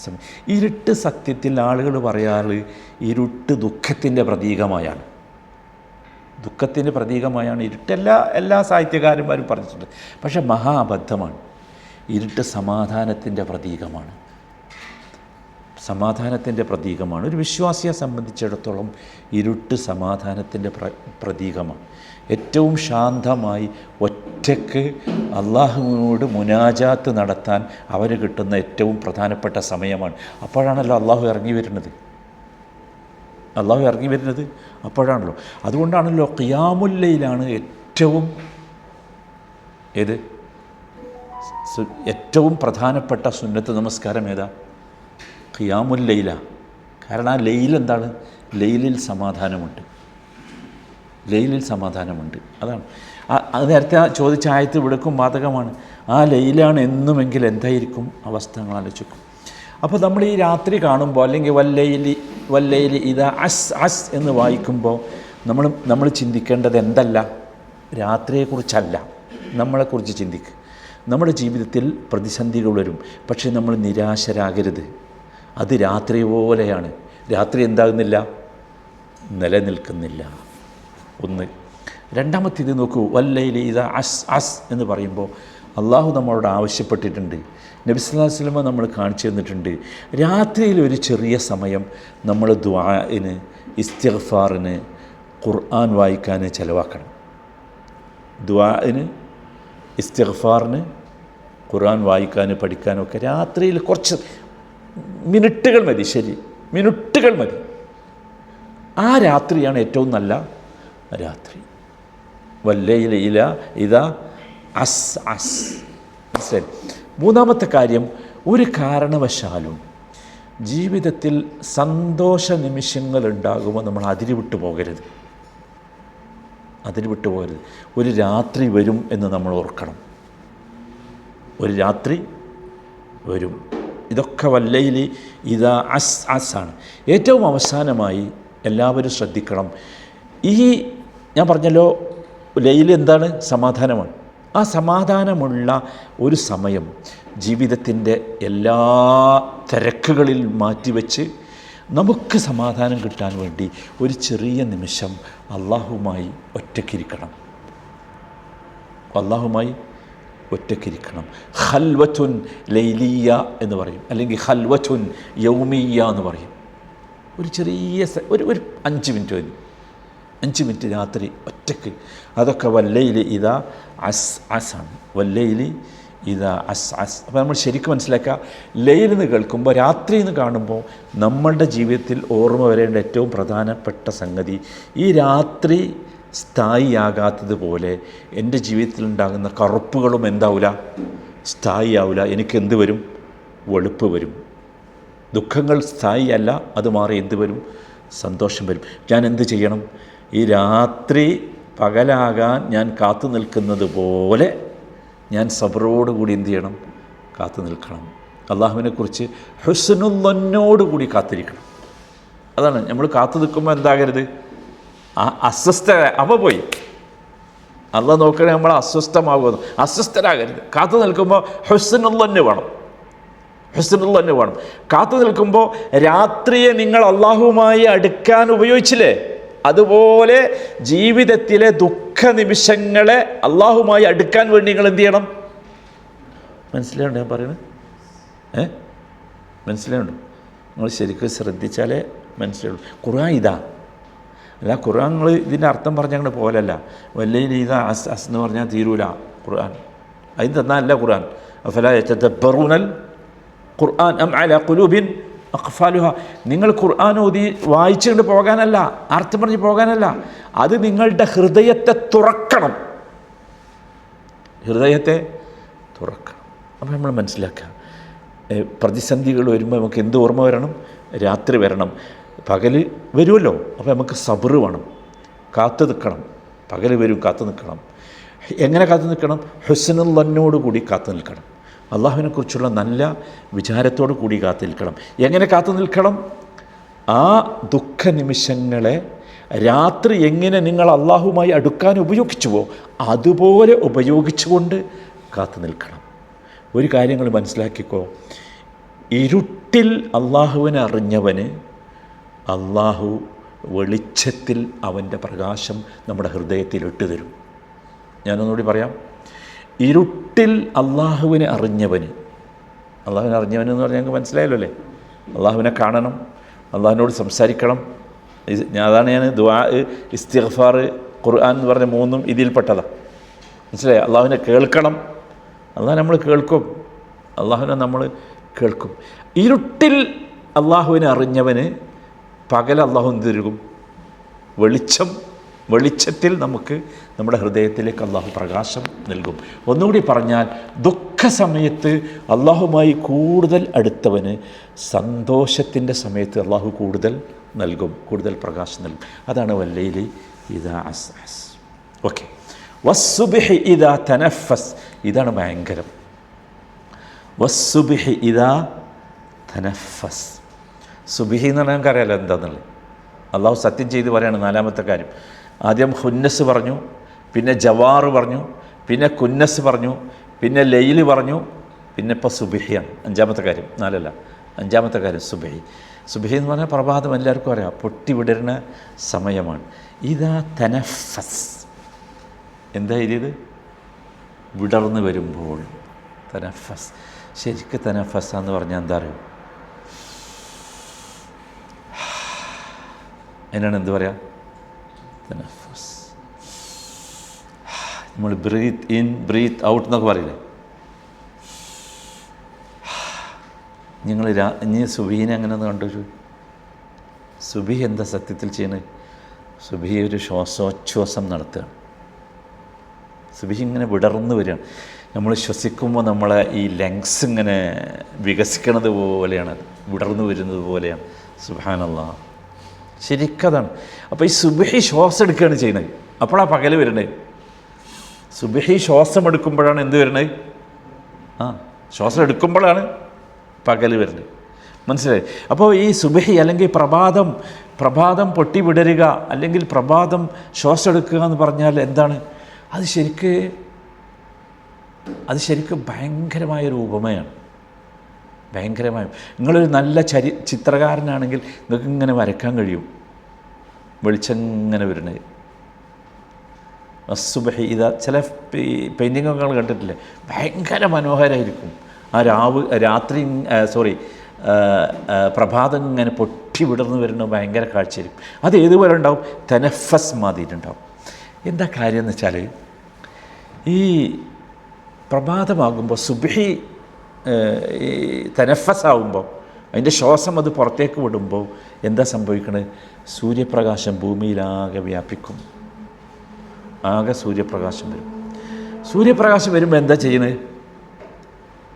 സമയം. ഇരുട്ട് സത്യത്തിൽ ആളുകൾ പറയാറ് ഇരുട്ട് ദുഃഖത്തിൻ്റെ പ്രതീകമായാണ്. ദുഃഖത്തിൻ്റെ പ്രതീകമായാണ് ഇരുട്ട്. എല്ലാ സാഹിത്യകാരന്മാരും പറഞ്ഞിട്ടുണ്ട്. പക്ഷേ മഹാ അബദ്ധമാണ്. ഇരുട്ട് സമാധാനത്തിൻ്റെ പ്രതീകമാണ്. സമാധാനത്തിൻ്റെ പ്രതീകമാണ്. ഒരു വിശ്വാസിയെ സംബന്ധിച്ചിടത്തോളം ഇരുട്ട് സമാധാനത്തിൻ്റെ പ്രതീകമാണ്. ഏറ്റവും ശാന്തമായി ഒറ്റയ്ക്ക് അള്ളാഹുവിനോട് മുനാജാത്ത് നടത്താൻ അവന് കിട്ടുന്ന ഏറ്റവും പ്രധാനപ്പെട്ട സമയമാണ്. അപ്പോഴാണല്ലോ അള്ളാഹു ഇറങ്ങി വരുന്നത്. അപ്പോഴാണല്ലോ. അതുകൊണ്ടാണല്ലോ ഖിയാമുൽ ലൈലാണ് ഏറ്റവും പ്രധാനപ്പെട്ട സുന്നത്ത് നമസ്കാരം ഏതാ? ഖിയാമുൽ ലൈല. കാരണം ആ ലൈൽ എന്താണ്? ലൈലിൽ സമാധാനമുണ്ട്. അതാണ് അത് നേരത്തെ ചോദിച്ച ആയത്ത് ഇവിടേക്കും ബാധകമാണ്. ആ ലൈലാണ് എന്നുമെങ്കിൽ എന്തായിരിക്കും അവസ്ഥ നിങ്ങൾ ആലോചിക്കും. അപ്പോൾ നമ്മൾ ഈ രാത്രി കാണുമ്പോൾ അല്ലെങ്കിൽ വല്ലൈലി ഇതാ അസ് അസ് എന്ന് വായിക്കുമ്പോൾ നമ്മൾ ചിന്തിക്കേണ്ടത് എന്തല്ല? രാത്രിയെക്കുറിച്ചല്ല, നമ്മളെക്കുറിച്ച് ചിന്തിക്കുക. നമ്മുടെ ജീവിതത്തിൽ പ്രതിസന്ധികൾ വരും, പക്ഷേ നമ്മൾ നിരാശരാകരുത്. അത് രാത്രി പോലെയാണ്. രാത്രി എന്താകുന്നില്ല? നിലനിൽക്കുന്നില്ല. ഒന്ന്. രണ്ടാമത്തേത് നോക്കൂ, വല്ലൈലി ഇതാ അസ് അസ് എന്ന് പറയുമ്പോൾ അള്ളാഹു നമ്മളോട് ആവശ്യപ്പെട്ടിട്ടുണ്ട്. നബി സല്ലല്ലാഹു അലൈഹി വസല്ലം നമ്മൾ കാണിച്ചു തന്നിട്ടുണ്ട്. രാത്രിയിൽ ഒരു ചെറിയ സമയം നമ്മൾ ദുആഇന്, ഇസ്തിഗ്ഫാറിന്, ഖുർആൻ വായിക്കാൻ ചിലവാക്കണം. ദുആഇന്, ഇസ്തിഗ്ഫാറിന്, ഖുർആൻ വായിക്കാൻ, പഠിക്കാനൊക്കെ രാത്രിയിൽ കുറച്ച് മിനിറ്റുകൾ മതി. ശരി, മിനിറ്റുകൾ മതി. ആ രാത്രിയാണ് ഏറ്റവും നല്ല രാത്രി. വല്ലൈല ഇതാ അസ് അസ്. മനസ്സിലായി? മൂന്നാമത്തെ കാര്യം, ഒരു കാരണവശാലും ജീവിതത്തിൽ സന്തോഷ നിമിഷങ്ങൾ ഉണ്ടാകുമ്പോൾ നമ്മൾ അതിരുവിട്ടു പോകരുത്. ഒരു രാത്രി വരും എന്ന് നമ്മൾ ഓർക്കണം. ഒരു രാത്രി വരും. ഇതൊക്കെ വല്ലൈലി ഇതാ അസ് അസ് ആണ്. ഏറ്റവും അവസാനമായി എല്ലാവരും ശ്രദ്ധിക്കണം. ഞാൻ പറഞ്ഞല്ലോ ലൈൽ എന്താണ്? സമാധാനമാണ്. ആ സമാധാനമുള്ള ഒരു സമയം ജീവിതത്തിൻ്റെ എല്ലാ തിരക്കുകളിൽ മാറ്റിവെച്ച് നമുക്ക് സമാധാനം കിട്ടാൻ വേണ്ടി ഒരു ചെറിയ നിമിഷം അള്ളാഹുമായി ഒറ്റയ്ക്കിരിക്കണം. ഖൽവത്തുൻ ലൈലിയ എന്ന് പറയും, അല്ലെങ്കിൽ ഖൽവത്തുൻ യൗമിയ എന്ന് പറയും. ഒരു ചെറിയ ഒരു 5 മിനിറ്റ് മതി. 5 മിനിറ്റ് രാത്രി ഒറ്റയ്ക്ക്. അതൊക്കെ വല്ലൈലി ഇതാ അസ് അസ് ആണ്. വല്ലൈലി ഇതാ അസ് അസ്. അപ്പോൾ നമ്മൾ ശരിക്കും മനസ്സിലാക്കുക, ലൈൽ എന്ന് കേൾക്കുമ്പോൾ, രാത്രി എന്ന് കാണുമ്പോൾ നമ്മളുടെ ജീവിതത്തിൽ ഓർമ്മ വരേണ്ട ഏറ്റവും പ്രധാനപ്പെട്ട സംഗതി, ഈ രാത്രി സ്ഥായിയാകാത്തതുപോലെ എൻ്റെ ജീവിതത്തിലുണ്ടാകുന്ന കറുപ്പുകളും എന്താവില്ല? സ്ഥായിയാവില്ല. എനിക്ക് എന്ത് വരും? വെളുപ്പ് വരും. ദുഃഖങ്ങൾ സ്ഥായിയല്ല, അത് മാറി എന്ത് വരും? സന്തോഷം വരും. ഞാൻ എന്ത് ചെയ്യണം? ഈ രാത്രി പകലാകാൻ ഞാൻ കാത്തു നിൽക്കുന്നത് പോലെ ഞാൻ സബറോടുകൂടി എന്ത് ചെയ്യണം? കാത്തു നിൽക്കണം. അള്ളാഹുവിനെക്കുറിച്ച് ഹുസ്നുല്ലന്നോടുകൂടി കാത്തിരിക്കണം. അതാണ് നമ്മൾ കാത്തു നിൽക്കുമ്പോൾ എന്താകരുത്, അസ്വസ്ഥ അവ പോയി അള്ളാഹ് നോക്കണേ നമ്മൾ അസ്വസ്ഥമാകുന്നു, അസ്വസ്ഥരാകരുത്. കാത്തു നിൽക്കുമ്പോൾ ഹുസ്നുല്ലന്ന് വേണം, ഹുസ്നുല്ലന്ന് വേണം. കാത്തു നിൽക്കുമ്പോൾ രാത്രിയെ നിങ്ങൾ അള്ളാഹുവുമായി അടുക്കാൻ ഉപയോഗിച്ചില്ലേ, അതുപോലെ ജീവിതത്തിലെ ദുഃഖ നിമിഷങ്ങളെ അള്ളാഹുമായി അടുക്കാൻ വേണ്ടി നിങ്ങൾ എന്ത് ചെയ്യണം? മനസ്സിലായുണ്ടോ ഞാൻ പറയുന്നത്? മനസ്സിലായുണ്ടോ? നിങ്ങൾ ശരിക്കും ശ്രദ്ധിച്ചാലേ മനസ്സിലായുള്ളൂ. ഖുർആൻ ഇതാ അല്ല, ഖുർആൻ നിങ്ങൾ ഇതിൻ്റെ അർത്ഥം പറഞ്ഞങ്ങനെ പോലല്ല. വല്ലയിൽ ഇതാ അസ് അസ് എന്ന് പറഞ്ഞാൽ തീരൂല ഖുർആൻ. അതിന് തന്നല്ല ഖുർആൻ. അഫലാ യതദബ്ബറൂനൽ ഖുർആൻ അം അലാ ഖുലൂബിൻ അഖ്ഫാലുഹ. നിങ്ങൾ ഖുർആൻ ഓതി വായിച്ചുകൊണ്ട് പോകാനല്ല, അർത്ഥം പറഞ്ഞ് പോകാനല്ല, അത് നിങ്ങളുടെ ഹൃദയത്തെ തുറക്കണം, ഹൃദയത്തെ തുറക്കണം. അപ്പോൾ നമ്മൾ മനസ്സിലാക്കുക, പ്രതിസന്ധികൾ വരുമ്പോൾ നമുക്ക് എന്ത് ഓർമ്മ വരണം? രാത്രി വരണം. പകൽ വരുമല്ലോ, അപ്പോൾ നമുക്ക് സബ്ർ വേണം, കാത്തു നിൽക്കണം. പകൽ വരും, കാത്തു നിൽക്കണം. എങ്ങനെ കാത്തു നിൽക്കണം? ഹുസ്നുല്ലന്നോട് കൂടി കാത്തു നിൽക്കണം. അള്ളാഹുവിനെക്കുറിച്ചുള്ള നല്ല വിചാരത്തോടു കൂടി കാത്തു നിൽക്കണം. എങ്ങനെ കാത്തു നിൽക്കണം? ആ ദുഃഖ നിമിഷങ്ങളെ രാത്രി എങ്ങനെ നിങ്ങൾ അള്ളാഹുമായി അടുക്കാൻ ഉപയോഗിച്ചുവോ അതുപോലെ ഉപയോഗിച്ചുകൊണ്ട് കാത്തു നിൽക്കണം. ഒരു കാര്യങ്ങൾ മനസ്സിലാക്കിക്കോ, ഇരുട്ടിൽ അള്ളാഹുവിനെ അറിഞ്ഞവന് അള്ളാഹു വെളിച്ചത്തിൽ അവൻ്റെ പ്രകാശം നമ്മുടെ ഹൃദയത്തിൽ ഇട്ടുതരും. ഞാനൊന്നുകൂടി പറയാം. ഇരുട്ടിൽ അള്ളാഹുവിനെ അറിഞ്ഞവന്, അള്ളാഹുവിനെ അറിഞ്ഞവനെന്ന് പറഞ്ഞാൽ ഞങ്ങൾക്ക് മനസ്സിലായല്ലോ അല്ലേ? അള്ളാഹുവിനെ കാണണം, അള്ളാഹുവിനോട് സംസാരിക്കണം. അതാണ് ഞാൻ ദുആ, ഇസ്തിഗ്ഫാർ, ഖുർആൻ എന്ന് പറഞ്ഞ മൂന്നും ഇതിൽപ്പെട്ടതാണ്. മനസ്സിലായോ? അള്ളാഹുവിനെ കേൾക്കണം, അള്ളാഹ് നമ്മൾ കേൾക്കും, അള്ളാഹുവിനെ നമ്മൾ കേൾക്കും. ഇരുട്ടിൽ അള്ളാഹുവിനെ അറിഞ്ഞവന് പകൽ അള്ളാഹു എന്ത് തരും? വെളിച്ചത്തിൽ നമുക്ക് നമ്മുടെ ഹൃദയത്തിലേക്ക് അള്ളാഹു പ്രകാശം നൽകും. ഒന്നുകൂടി പറഞ്ഞാൽ, ദുഃഖ സമയത്ത് അള്ളാഹുമായി കൂടുതൽ അടുത്തവന് സന്തോഷത്തിൻ്റെ സമയത്ത് അള്ളാഹു കൂടുതൽ നൽകും, കൂടുതൽ പ്രകാശം നൽകും. അതാണ് വല്ലൈലി ഇദാ അസ്അസ്. ഓക്കെ. വസ്സുബ്ഹി ഇദാ തനഫസ്, ഇതാണ് ഭയങ്കരം. വസ്സുബ്ഹി ഇദാ തനഫസ്. സുബ്ഹി എന്ന് പറഞ്ഞാൽ നമുക്കറിയാലോ എന്താണെന്നുള്ളത്. അള്ളാഹു സത്യം ചെയ്ത് പറയാണ്. നാലാമത്തെ കാര്യം, ആദ്യം ഹുന്നസ് പറഞ്ഞു, പിന്നെ ജവാറ് പറഞ്ഞു, പിന്നെ കുന്നസ് പറഞ്ഞു, പിന്നെ ലൈല് പറഞ്ഞു, പിന്നെ ഇപ്പോൾ സുബ്ഹിയാണ് അഞ്ചാമത്തെ കാര്യം. നാലല്ല, അഞ്ചാമത്തെ കാര്യം സുബ്ഹി. സുബ്ഹി എന്ന് പറഞ്ഞാൽ പ്രഭാതം, എല്ലാവർക്കും അറിയാം, പൊട്ടി വിടരുന്ന സമയമാണ്. ഇതാ തനഫസ്, എന്താ ഇത്? വിടർന്ന് വരുമ്പോൾ തനഫസ്. ശരിക്കും തനഫസ് എന്ന് പറഞ്ഞാൽ എന്താ അറിയും? അതിനാണ് എന്ത് പറയുക? തനഫസ്. നമ്മൾ ബ്രീത്ത് ഇൻ ബ്രീത്ത് ഔട്ട് എന്നൊക്കെ പറയില്ലേ? നിങ്ങൾ ഇനി സുബീനെ അങ്ങനെ ഒന്ന് കണ്ടു. സുബി എന്താ സത്യത്തിൽ ചെയ്യുന്നത്? സുബി ഒരു ശ്വാസോച്ഛ്വാസം നടത്തുകയാണ്. സുബി ഇങ്ങനെ വിടർന്ന് വരികയാണ്. നമ്മൾ ശ്വസിക്കുമ്പോൾ നമ്മളെ ഈ ലങ്സ് ഇങ്ങനെ വികസിക്കണത് പോലെയാണ്, വിടർന്നു വരുന്നത് പോലെയാണ്. സുബ്ഹാനല്ലാഹ്, ശരിക്കതാണ്. അപ്പോൾ ഈ സുബ്ഹി ശ്വാസം എടുക്കുകയാണ് ചെയ്യുന്നത്. അപ്പോഴാണ് പകൽ വരുന്നത്. സുബ്ഹി ശ്വാസം എടുക്കുമ്പോഴാണ് എന്ത് വരുന്നത്? ശ്വാസം എടുക്കുമ്പോഴാണ് പകൽ വരുന്നത്. മനസ്സിലായി? അപ്പോൾ ഈ സുബ്ഹി അല്ലെങ്കിൽ പ്രഭാതം പൊട്ടി വിടരുക അല്ലെങ്കിൽ പ്രഭാതം ശ്വാസം എടുക്കുക എന്ന് പറഞ്ഞാൽ എന്താണ്? അത് ശരിക്കും ഭയങ്കരമായൊരു ഉപമയാണ്. ഭയങ്കരമായ, നിങ്ങളൊരു നല്ല ചിത്രകാരനാണെങ്കിൽ നിങ്ങൾക്ക് ഇങ്ങനെ വരയ്ക്കാൻ കഴിയും. വെളിച്ചം ഇങ്ങനെ വരുന്നത്. സുബ്ഹി ഇതാ, ചില പെയിൻറ്റിങ്ങൊക്കെ കണ്ടിട്ടില്ലേ? ഭയങ്കര മനോഹരമായിരിക്കും. ആ പ്രഭാതം ഇങ്ങനെ പൊട്ടി വിടർന്ന് വരുന്ന ഭയങ്കര കാഴ്ചയായിരിക്കും. അത് ഏതുപോലെ ഉണ്ടാവും? തനഫസ് മാതിരിണ്ടാവും. എന്താ കാര്യം എന്ന് വെച്ചാൽ, ഈ പ്രഭാതമാകുമ്പോൾ സുബ്ഹി തനഫസാവുമ്പോൾ, അതിൻ്റെ ശ്വാസം അത് പുറത്തേക്ക് വിടുമ്പോൾ എന്താ സംഭവിക്കണത്? സൂര്യപ്രകാശം ഭൂമിയിലാകെ വ്യാപിക്കും. ആകെ സൂര്യപ്രകാശം വരും. സൂര്യപ്രകാശം വരുമ്പോൾ എന്താ ചെയ്യുന്നത്?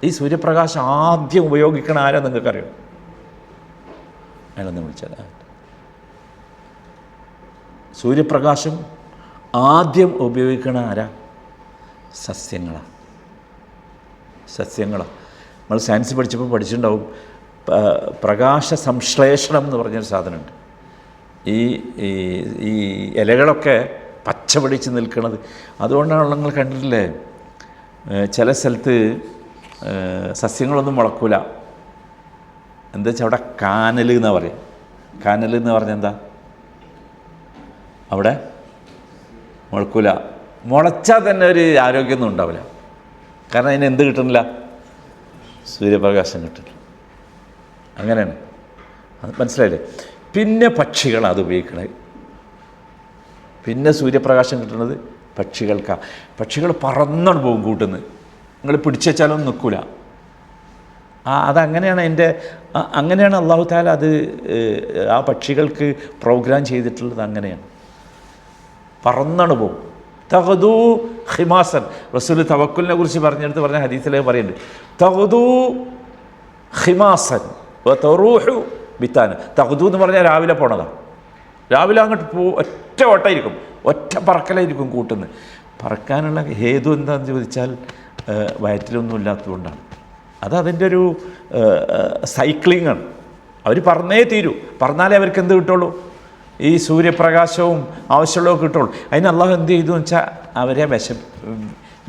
ഈ സൂര്യപ്രകാശം ആദ്യം ഉപയോഗിക്കണ ആരാ നിങ്ങൾക്കറിയോ? അതിനൊന്ന് വിളിച്ചാൽ, സൂര്യപ്രകാശം ആദ്യം ഉപയോഗിക്കണ ആരാ? സസ്യങ്ങളാണ്. നമ്മൾ സയൻസ് പഠിച്ചപ്പോൾ പഠിച്ചിട്ടുണ്ടാവും, പ്രകാശ സംശ്ലേഷണം എന്ന് പറഞ്ഞൊരു സാധനമുണ്ട്. ഈ ഈ ഇലകളൊക്കെ പച്ച പിടിച്ച് നിൽക്കുന്നത് അതുകൊണ്ടാണല്ലോ. നിങ്ങൾ കണ്ടിട്ടില്ലേ, ചില സ്ഥലത്ത് സസ്യങ്ങളൊന്നും മുളക്കൂല. എന്താ വെച്ചാൽ അവിടെ കാനൽ എന്നാണ് പറയുക. കാനൽ എന്ന് പറഞ്ഞാൽ എന്താ, അവിടെ മുളക്കൂല. മുളച്ചാൽ തന്നെ ഒരു ആരോഗ്യമൊന്നും ഉണ്ടാവില്ല. കാരണം അതിന് എന്ത് കിട്ടുന്നില്ല, സൂര്യപ്രകാശം കിട്ടില്ല. അങ്ങനെയാണ്, അത് മനസ്സിലായില്ലേ? പിന്നെ പക്ഷികളാണ് അത് ഉപയോഗിക്കണത്. പിന്നെ സൂര്യപ്രകാശം കിട്ടുന്നത് പക്ഷികൾക്കാണ്. പക്ഷികൾ പറന്നോണ്ട് പോകും കൂട്ടുന്ന്. നിങ്ങൾ പിടിച്ചു വെച്ചാലൊന്നും നിൽക്കില്ല. അതങ്ങനെയാണ്. അങ്ങനെയാണ് അള്ളാഹു താല അത് ആ പക്ഷികൾക്ക് പ്രോഗ്രാം ചെയ്തിട്ടുള്ളത്. അങ്ങനെയാണ്, പറന്നാണ് പോകും. തഹദൂ ഹിമാസൻ. റസൂൽ തവക്കുലിനെ കുറിച്ച് പറഞ്ഞ ഹദീസിലേക്ക് പറയുന്നുണ്ട്, തഹദൂ ഹിമാസൻ തറൂഹു ബിത്താൻ. തഹദൂ എന്ന് പറഞ്ഞാൽ രാവിലെ പോണതാണ്. രാവിലെ അങ്ങോട്ട് ഒറ്റ ഓട്ടമായിരിക്കും, ഒറ്റ പറക്കലായിരിക്കും കൂട്ടുന്നത്. പറക്കാനുള്ള ഹേതു എന്താണെന്ന് ചോദിച്ചാൽ വയറ്റിലൊന്നും ഇല്ലാത്തതുകൊണ്ടാണ്. അതിൻ്റെ ഒരു സൈക്ലിംഗ് ആണ്. അവർ പറഞ്ഞേ തീരൂ. പറഞ്ഞാലേ അവർക്ക് എന്ത് കിട്ടുള്ളൂ, ഈ സൂര്യപ്രകാശവും ആവശ്യമുള്ളതൊക്കെ കിട്ടുള്ളൂ. അതിന് അള്ളാഹു എന്ത് ചെയ്തു എന്ന് വെച്ചാൽ അവരെ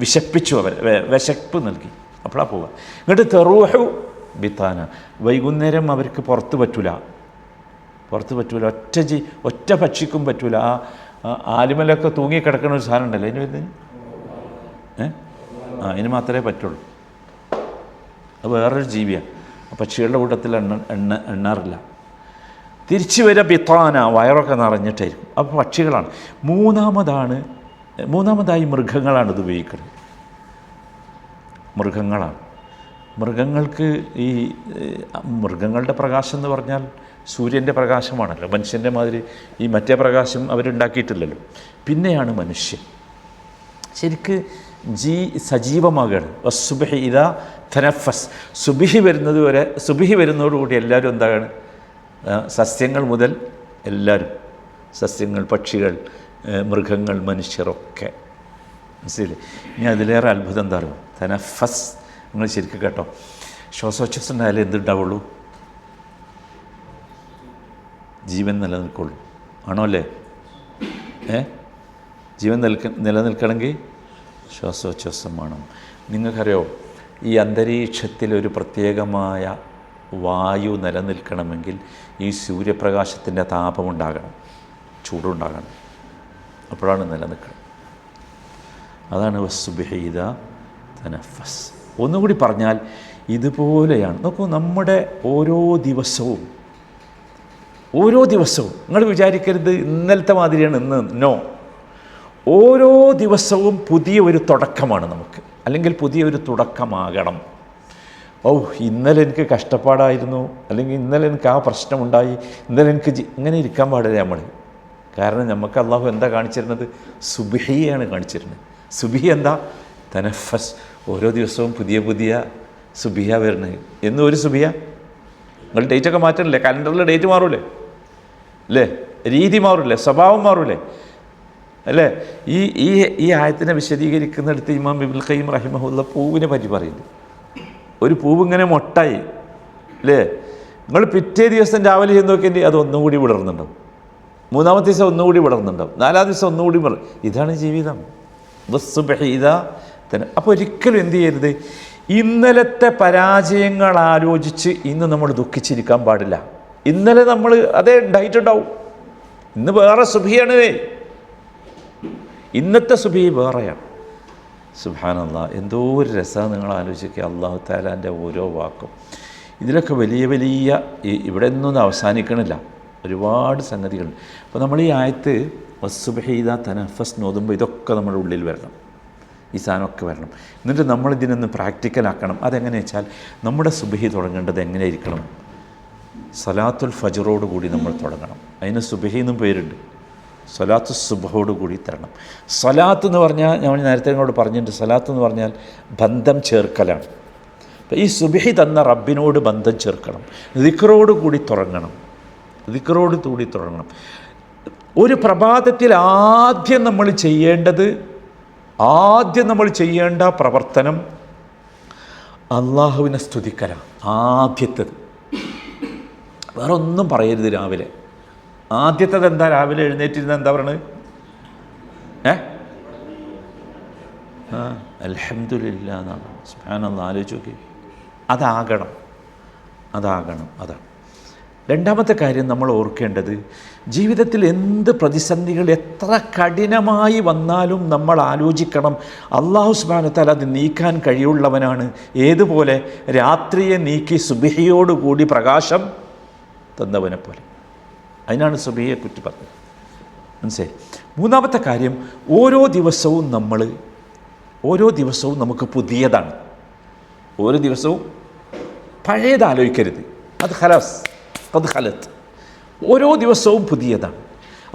വിശപ്പിച്ചു, വിശപ്പ് നൽകി. അപ്പോഴാണ് പോവുക. എന്നിട്ട് തെറൂഹു ബിത്താന. വൈകുന്നേരം അവർക്ക് പുറത്ത് പറ്റൂല. ഒറ്റ പക്ഷിക്കും പറ്റൂല. ആലിമലൊക്കെ തൂങ്ങിക്കിടക്കുന്ന ഒരു സാധനം ഉണ്ടല്ലോ, അതിന് വരുന്നത് അതിന് മാത്രമേ പറ്റുള്ളൂ. അത് വേറൊരു ജീവിയാണ്. പക്ഷികളുടെ കൂട്ടത്തിൽ എണ്ണാറില്ല. തിരിച്ചു വരെ ബിത്താന, വയറൊക്കെ നിറഞ്ഞിട്ടായിരിക്കും. അപ്പോൾ പക്ഷികളാണ്. മൂന്നാമതായി മൃഗങ്ങളാണ് ഇത് ഉപയോഗിക്കുന്നത്. മൃഗങ്ങൾക്ക് ഈ മൃഗങ്ങളുടെ പ്രകാശം എന്ന് പറഞ്ഞാൽ സൂര്യൻ്റെ പ്രകാശമാണല്ലോ. മനുഷ്യൻ്റെ മാതിരി ഈ മറ്റേ പ്രകാശം അവരുണ്ടാക്കിയിട്ടില്ലല്ലോ. പിന്നെയാണ് മനുഷ്യൻ ശരിക്ക് സജീവമാകുകയാണ്. വസ്സുബഹി ഇദാ തനഫസ്. സുബിഹി വരുന്നതോടുകൂടി എല്ലാവരും എന്താണ്, സസ്യങ്ങൾ മുതൽ എല്ലാവരും, സസ്യങ്ങൾ, പക്ഷികൾ, മൃഗങ്ങൾ, മനുഷ്യരൊക്കെ. മനസ്സിലായില്ലേ? ഇനി അതിലേറെ അത്ഭുതം എന്താ പറയുക, തനഫസ്. നിങ്ങൾ ശരിക്കും കേട്ടോ, ശ്വാസോച്ഛ്വാസം ഉണ്ടായാലേ എന്തുണ്ടാവുള്ളൂ, ജീവൻ നിലനിൽക്കുള്ളൂ. ആണോ അല്ലേ? ജീവൻ നിലനിൽക്കണമെങ്കിൽ ശ്വാസോച്ഛ്വാസം വേണം. നിങ്ങൾക്കറിയോ, ഈ അന്തരീക്ഷത്തിൽ ഒരു പ്രത്യേകമായ വായു നിലനിൽക്കണമെങ്കിൽ ഈ സൂര്യപ്രകാശത്തിൻ്റെ താപമുണ്ടാകണം, ചൂടുണ്ടാകണം. അപ്പോഴാണ് നിലനിൽക്കണം. അതാണ് വസ്സുബ്ഹി ഇദാ തനഫസ്. ഒന്നുകൂടി പറഞ്ഞാൽ ഇതുപോലെയാണ്. നോക്കൂ, നമ്മുടെ ഓരോ ദിവസവും നിങ്ങൾ വിചാരിക്കരുത് ഇന്നലത്തെ മാതിരിയാണ് ഇന്ന്. നോ, ഓരോ ദിവസവും പുതിയ ഒരു തുടക്കമാണ് നമുക്ക്, അല്ലെങ്കിൽ പുതിയൊരു തുടക്കമാകണം. ഇന്നലെ എനിക്ക് കഷ്ടപ്പാടായിരുന്നു, അല്ലെങ്കിൽ ഇന്നലെ എനിക്ക് ആ പ്രശ്നമുണ്ടായി, ഇന്നലെ എനിക്ക് ഇങ്ങനെ ഇരിക്കാൻ പാടില്ല നമ്മൾ. കാരണം നമുക്ക് അള്ളാഹു എന്താ കാണിച്ചിരുന്നത്, സുബ്ഹിയാണ് കാണിച്ചിരുന്നത്. സുബ്ഹി എന്താ, തനഫസ്. ഓരോ ദിവസവും പുതിയ സുബ്ഹിയ വരുന്നത്. എന്നും ഒരു സുബ്ഹിയ. നിങ്ങൾ ഡേറ്റൊക്കെ മാറ്റണില്ലേ, കലണ്ടറിൽ ഡേറ്റ് മാറൂലേ അല്ലേ, രീതി മാറൂലേ, സ്വഭാവം മാറൂലേ അല്ലേ? ഈ ആയത്തിനെ വിശദീകരിക്കുന്നിടത്ത് ഇമാം ഇബ്നുൽ ഖയ്യിം റഹിമഹുല്ല പൂവിനെ പറ്റി പറയുന്നു. ഒരു പൂവ് ഇങ്ങനെ മൊട്ടായി അല്ലേ, നിങ്ങൾ പിറ്റേ ദിവസം രാവിലെ ചെയ്ത് നോക്കിയെങ്കിൽ അത് ഒന്നുകൂടി വിടർന്നുണ്ടാവും, മൂന്നാമത്തെ ദിവസം ഒന്നുകൂടി വിടർന്നുണ്ടാവും, നാലാം ദിവസം ഒന്നുകൂടി ഇതാണ് ജീവിതം. അപ്പോൾ ഒരിക്കലും എന്ത് ചെയ്യരുത്, ഇന്നലത്തെ പരാജയങ്ങൾ ആലോചിച്ച് ഇന്ന് നമ്മൾ ദുഃഖിച്ചിരിക്കാൻ പാടില്ല. ഇന്നലെ നമ്മൾ അതേ ഉണ്ടായിട്ടുണ്ടാവും, ഇന്ന് വേറെ സുബ്ഹിയാണ്, ഇന്നത്തെ സുബ്ഹി വേറെയാണ്. സുബ്ഹാനല്ലാഹ്, എന്തോ ഒരു രസമാണ് നിങ്ങൾ ആലോചിക്കുക. അല്ലാഹു തആലാൻ്റെ ഓരോ വാക്കും ഇതിലൊക്കെ വലിയ ഇവിടെ ഒന്നും അവസാനിക്കണില്ല, ഒരുപാട് സംഗതികളുണ്ട്. അപ്പോൾ നമ്മൾ ഈ ആയത്ത് വസ്സുബ്ഹി ഇദാ തനഫസ് നോതുമ്പോൾ ഇതൊക്കെ നമ്മുടെ ഉള്ളിൽ വരണം, ഈ സാധനമൊക്കെ വരണം. എന്നിട്ട് നമ്മളിതിനൊന്ന് പ്രാക്ടിക്കലാക്കണം. അതെങ്ങനെ വെച്ചാൽ നമ്മുടെ സുബ്ഹി തുടങ്ങേണ്ടത് എങ്ങനെയായിരിക്കണം, സലാത്തുൽ ഫജ്റോട് കൂടി നമ്മൾ തുടങ്ങണം. അതിന് സുബ്ഹി എന്നും പേരുണ്ട്. സലാത്തു സുബ്ഹോട് കൂടി തരണം. സലാത്ത് എന്ന് പറഞ്ഞാൽ ഞാൻ നേരത്തെ നിങ്ങളോട് പറഞ്ഞിട്ടുണ്ട്, സലാത്ത് എന്ന് പറഞ്ഞാൽ ബന്ധം ചേർക്കലാണ്. അപ്പോൾ ഈ സുബ്ഹി തന്ന റബ്ബിനോട് ബന്ധം ചേർക്കണം, ദിക്റോട് കൂടി തുടങ്ങണം. ഒരു പ്രഭാതത്തിൽ ആദ്യം നമ്മൾ ചെയ്യേണ്ട പ്രവർത്തനം അള്ളാഹുവിനെ സ്തുതിക്കല ആദ്യത്തേത്. വേറെ ഒന്നും പറയരുത്. രാവിലെ ആദ്യത്തേത് എന്താ? രാവിലെ എഴുന്നേറ്റിരുന്ന എന്താ പറയണത്? അൽഹംദുലില്ലാ എന്നാണ്. സുബ്ഹാനല്ലാഹ്, ആലോചിച്ച് നോക്കി. അതാകണം. അതാണ് രണ്ടാമത്തെ കാര്യം. നമ്മൾ ഓർക്കേണ്ടത്, ജീവിതത്തിൽ എന്ത് പ്രതിസന്ധികൾ എത്ര കഠിനമായി വന്നാലും നമ്മൾ ആലോചിക്കണം, അല്ലാഹു സുബ്ഹാനഹു വ തആല അത് നീക്കാൻ കഴിവുള്ളവനാണ്. ഏതുപോലെ? രാത്രിയെ നീക്കി സുബ്ഹിയോടുകൂടി പ്രകാശം തന്നവനെ പോലെ. അതിനാണ് സുബ്ഹിയെ കുറ്റി പറഞ്ഞത്. മനസ്സിലായി? മൂന്നാമത്തെ കാര്യം, ഓരോ ദിവസവും നമുക്ക് പുതിയതാണ്. ഓരോ ദിവസവും പഴയത് ആലോചിക്കരുത്. അത് ഖലത്ത്. ഓരോ ദിവസവും പുതിയതാണ്.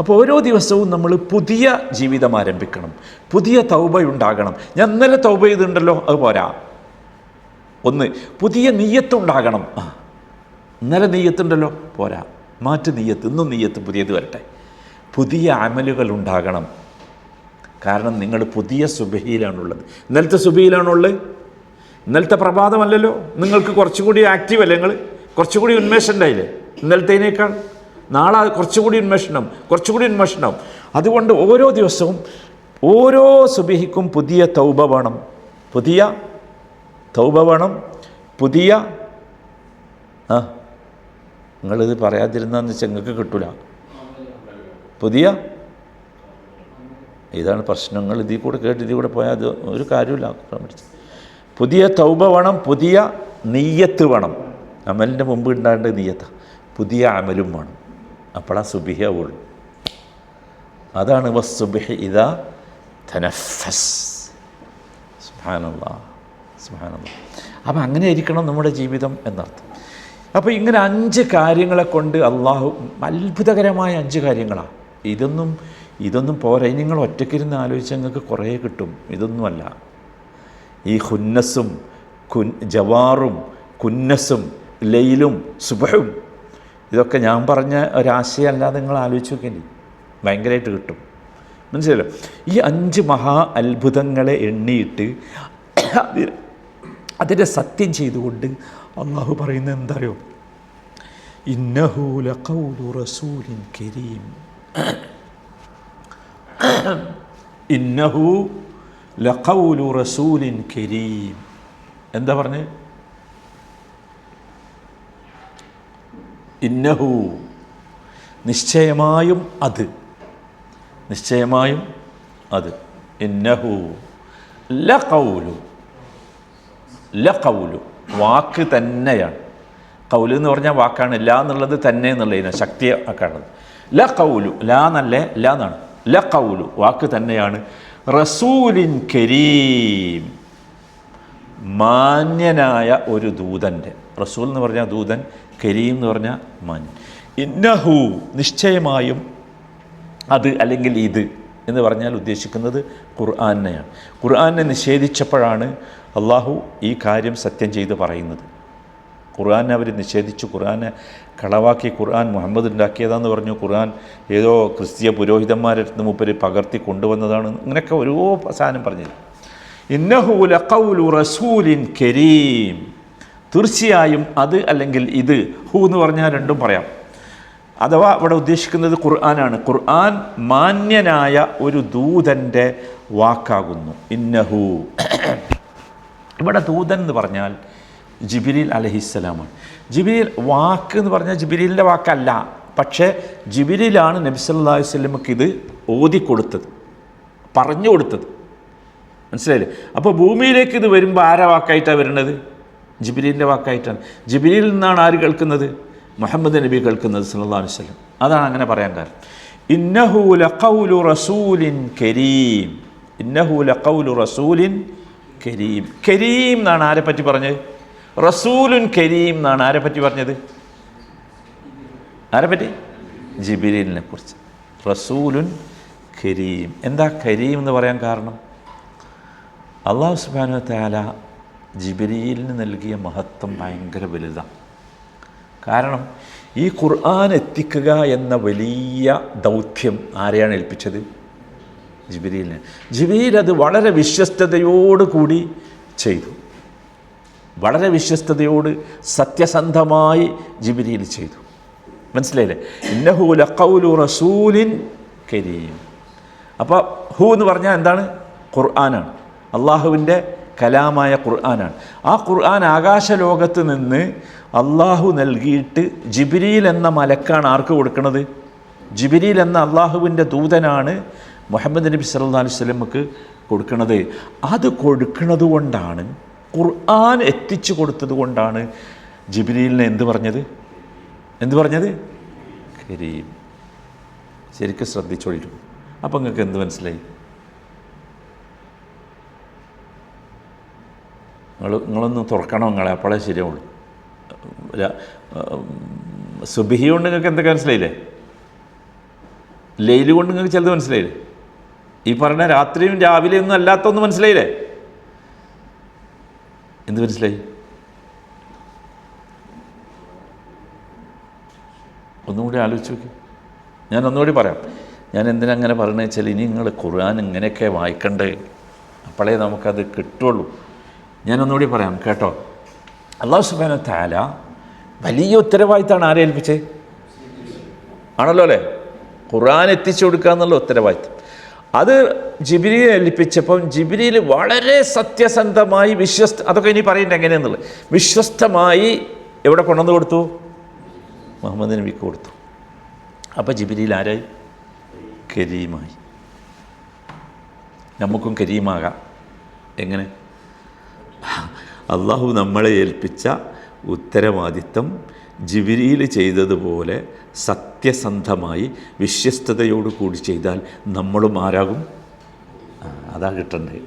അപ്പോൾ ഓരോ ദിവസവും നമ്മൾ പുതിയ ജീവിതം ആരംഭിക്കണം. പുതിയ തൗബയുണ്ടാകണം. ഞാൻ ഇന്നലെ തൗബ ചെയ്തിട്ടുണ്ടല്ലോ, അത് പോരാ. ഒന്ന്, പുതിയ നിയ്യത്തുണ്ടാകണം. ഇന്നലെ നിയ്യത്തുണ്ടല്ലോ, പോരാ. മാറ്റ് നിയ്യത്ത്. ഇന്നും നിയ്യത്ത് പുതിയത് വരട്ടെ. പുതിയ അമലുകൾ ഉണ്ടാകണം. കാരണം നിങ്ങൾ പുതിയ സുബഹിയിലാണുള്ളത്. ഇന്നലത്തെ സുബഹിയിലാണുള്ളത്. ഇന്നലത്തെ പ്രഭാതമല്ലല്ലോ. നിങ്ങൾക്ക് കുറച്ചുകൂടി ആക്റ്റീവ് അല്ലേ? നിങ്ങൾ കുറച്ചുകൂടി ഉന്മേഷം ഉണ്ടായില്ലേ ഇന്നലത്തേനേക്കാൾ? നാളെ കുറച്ചുകൂടി ഉന്മേഷണം. അതുകൊണ്ട് ഓരോ ദിവസവും ഓരോ സുബഹിക്കും പുതിയ തൗബ വേണം. പുതിയ നിങ്ങളിത് പറയാതിരുന്നാന്ന് വെച്ചാൽ നിങ്ങൾക്ക് കിട്ടൂല. ഇതാണ് പ്രശ്നങ്ങൾ. ഇതിൽ കൂടെ കേട്ട് ഇതിൽ കൂടെ പോയാൽ അത് ഒരു കാര്യമില്ല. പുതിയ തൗബ വേണം. പുതിയ നിയ്യത്ത് വേണം. അമലിൻ്റെ മുമ്പ് ഉണ്ടാകേണ്ട നിയ്യത്ത. പുതിയ അമലും വേണം. അപ്പോഴാ സുബ്ഹി ആവുള്ളൂ. അതാണ് വസ്സുബ്ഹി ഇദാ തനഫസ്. സുബ്ഹാനല്ലാഹ്. അപ്പം അങ്ങനെ ആയിരിക്കണം നമ്മുടെ ജീവിതം എന്നർത്ഥം. അപ്പോൾ ഇങ്ങനെ 5 കാര്യങ്ങളെ കൊണ്ട് അള്ളാഹു, അത്ഭുതകരമായ 5 കാര്യങ്ങളാണ്. ഇതൊന്നും പോരാ. നിങ്ങൾ ഒറ്റയ്ക്കിരുന്ന് ആലോചിച്ചാൽ നിങ്ങൾക്ക് കുറേ കിട്ടും. ഇതൊന്നുമല്ല. ഈ ഹുന്നസും ജവാറും കുന്നസും ലൈലും സുബഹും, ഇതൊക്കെ ഞാൻ പറഞ്ഞ ഒരാശയമല്ലാതെ നിങ്ങൾ ആലോചിച്ച് നോക്കേണ്ടി ഭയങ്കരമായിട്ട് കിട്ടും. മനസ്സിലല്ലോ? ഈ 5 മഹാ അത്ഭുതങ്ങളെ എണ്ണിയിട്ട് അതിനെ സത്യം ചെയ്തുകൊണ്ട് അള്ളാഹു പറയുന്നത് എന്താ അറിയോ? ഇന്നഹു ലഖൗലു റസൂലിൻ കരീം. ഇന്നഹു ലഖൗലു റസൂലിൻ കരീം. എന്താ പറഞ്ഞ്? ഇന്നഹു, നിശ്ചയമായും അത്. ഇന്നഹു ലഖൗലു, വാക്ക് തന്നെയാണ്. കൗല് എന്ന് പറഞ്ഞാൽ വാക്കാണ്. ലാ എന്നുള്ളത് തന്നെ എന്നുള്ളതിന് ശക്തി ആക്കാണത്. ലഖൗലു, ലാ എന്നല്ലേ, ലാ എന്നാണ്. ലഖൗലു, വാക്ക് തന്നെയാണ്. റസൂലിൻ കരീം, മാന്യനായ ഒരു ദൂതൻ്റെ. റസൂൽ എന്ന് പറഞ്ഞാൽ ദൂതൻ, കരീം എന്ന് പറഞ്ഞാൽ മാന്യൻ. ഇന്നഹു, നിശ്ചയമായും അത് അല്ലെങ്കിൽ ഇത് എന്ന് പറഞ്ഞാൽ ഉദ്ദേശിക്കുന്നത് ഖുർആനെയാണ്. ഖുർആനെ നിഷേധിച്ചപ്പോഴാണ് അള്ളാഹു ഈ കാര്യം സത്യം ചെയ്ത് പറയുന്നത്. ഖുർആനെ അവർ നിഷേധിച്ചു. ഖുർആനെ കളവാക്കി. ഖുർആൻ മുഹമ്മദ് ഉണ്ടാക്കിയതാന്ന് പറഞ്ഞു. ഖുർആൻ ഏതോ ക്രിസ്തീയ പുരോഹിതന്മാരെടുത്ത് മൂപ്പര് പകർത്തി കൊണ്ടുവന്നതാണ്. ഇങ്ങനെയൊക്കെ ഓരോ സാധനം പറഞ്ഞത്. ഇന്നഹു ലഖൗലു റസൂലിൻ കരീം, തീർച്ചയായും അത് അല്ലെങ്കിൽ ഇത്. ഹു എന്ന് പറഞ്ഞാൽ രണ്ടും പറയാം. അഥവാ ഇവിടെ ഉദ്ദേശിക്കുന്നത് ഖുർആനാണ്. ഖുർആൻ മാന്യനായ ഒരു ദൂതൻ്റെ വാക്കാകുന്നു. ഇന്നഹു, ഇവിടെ ദൂതൻ എന്ന് പറഞ്ഞാൽ ജിബ്രീൽ അലൈഹിസ്സലാമാണ്. ജിബ്രീൽ വാക്ക് എന്ന് പറഞ്ഞാൽ ജിബ്രീലിൻ്റെ വാക്കല്ല. പക്ഷേ ജിബ്രീലാണ് നബി സല്ലല്ലാഹു അലൈഹി വസല്ലമക്ക് ഇത് ഓതിക്കൊടുത്തത്, പറഞ്ഞു കൊടുത്തത്. മനസ്സിലായില്ലേ? അപ്പോൾ ഭൂമിയിലേക്ക് ഇത് വരുമ്പോൾ ആരാ വാക്കായിട്ടാണ് വരുന്നത്? ജിബ്രീലിൻ്റെ വാക്കായിട്ടാണ്. ജിബ്രീലിൽ നിന്നാണ് ആര് കേൾക്കുന്നത്? മുഹമ്മദ് നബി കേൾക്കുന്നത് സല്ലല്ലാഹു അലൈഹി വസല്ലം. അതാണ് അങ്ങനെ പറയാൻ കാരണം. ഇന്നഹു ലഖൗലു റസൂലിൻ കരീം. ഇന്നഹു ലഖൗലു റസൂലിൻ കരീം. കരീം എന്നാണ് ആരെ പറ്റി പറഞ്ഞത്? റസൂലുൻ കരീം എന്നാണ് ആരെ പറ്റി പറഞ്ഞത്? ആരെ പറ്റി? ജിബ്രീലിനെ കുറിച്ച്. റസൂലുൻ കരീം. എന്താ കരീം എന്ന് പറയാൻ കാരണം? അല്ലാഹു സുബ്ഹാനഹു വ തആല ജിബ്രീലിന് നൽകിയ മഹത്വം ഭയങ്കര വലുതാണ്. കാരണം ഈ ഖുർആൻ എത്തിക്കുക എന്ന വലിയ ദൗത്യം ആരെയാണ് ഏൽപ്പിച്ചത്? ജിബ്രീലിനെ. ജിബ്രീൽ അത് വളരെ വിശ്വസ്തയോടുകൂടി ചെയ്തു. വളരെ വിശ്വസ്തയോട് സത്യസന്ധമായി ജിബ്രീൽ ചെയ്തു. മനസ്സിലായില്ലേ? ഇന്നഹു ലഖൗലു റസൂലിൻ കരീം. അപ്പോൾ ഹു എന്ന് പറഞ്ഞാൽ എന്താണ്? ഖുർആനാണ്, അള്ളാഹുവിൻ്റെ കലാമായ ഖുർആനാണ്. ആ ഖുർആൻ ആകാശലോകത്ത് നിന്ന് അള്ളാഹു നൽകിയിട്ട് ജിബ്രീൽ എന്ന മലക്കാണ് ആർക്ക് കൊടുക്കുന്നത്? ജിബ്രീൽ എന്ന അള്ളാഹുവിൻ്റെ ദൂതനാണ് മുഹമ്മദ് നബി സല്ലല്ലാഹു അലൈഹി വസല്ലമക്ക് കൊടുക്കുന്നത്. അത് കൊടുക്കുന്നത് കൊണ്ടാണ്, ഖുർആൻ എത്തിച്ചു കൊടുത്തത് കൊണ്ടാണ് ജിബ്രീലിനെ എന്ത് പറഞ്ഞത്? കരീം. ശരിക്കും ശ്രദ്ധിച്ചോളിരും. അപ്പം നിങ്ങൾക്ക് എന്ത് മനസ്സിലായി? നിങ്ങളൊന്ന് തുറക്കണം, നിങ്ങളെ അപ്പോഴേ ശരിയാവുള്ളൂ. സുബഹി കൊണ്ട് നിങ്ങൾക്ക് എന്തൊക്കെ മനസ്സിലായില്ലേ? ലൈല് കൊണ്ട് നിങ്ങൾക്ക് ചിലത് മനസ്സിലായില്ലേ? ഈ പറഞ്ഞ രാത്രിയും രാവിലെയും ഒന്നും അല്ലാത്തൊന്നും മനസ്സിലായില്ലേ? എന്ത് മനസ്സിലായി? ഒന്നുകൂടി ആലോചിച്ച് നോക്കി. ഞാൻ ഒന്നുകൂടി പറയാം. ഞാൻ എന്തിനങ്ങനെ പറയണമെന്ന് വെച്ചാൽ, ഇനി നിങ്ങൾ ഖുർആൻ ഇങ്ങനെയൊക്കെ വായിക്കണ്ടേ, അപ്പോഴേ നമുക്കത് കിട്ടുള്ളൂ. ഞാനൊന്നുകൂടി പറയാം കേട്ടോ. അല്ലാഹു സുബ്ഹാനഹു വ തആല വലിയ ഉത്തരവാദിത്തമാണ് ആരെ ഏൽപ്പിച്ചത്? ആണല്ലോ അല്ലേ? ഖുർആൻ എത്തിച്ചു കൊടുക്കുക എന്നുള്ള ഉത്തരവാദിത്തം. അത് ജിബ്രീൽ ഏൽപ്പിച്ചപ്പം ജിബ്രീൽ വളരെ സത്യസന്ധമായി അതൊക്കെ ഇനി പറയണ്ട എങ്ങനെയെന്നുള്ളത്, വിശ്വസ്തമായി എവിടെ കൊണ്ടുവന്ന് കൊടുത്തു? മുഹമ്മദ് നബിക്ക് കൊടുത്തു. അപ്പോൾ ജിബ്രീൽ ആരായി? കരീമായി. നമുക്കും കരീമാകാം. എങ്ങനെ? അള്ളാഹു നമ്മളെ ഏൽപ്പിച്ച ഉത്തരവാദിത്തം ജിബ്രീൽ ചെയ്തതുപോലെ സത്യസന്ധമായി വിശ്വസ്തയോടു കൂടി ചെയ്താൽ നമ്മളും ആരാകും? അതാ കിട്ടണ്ടേ.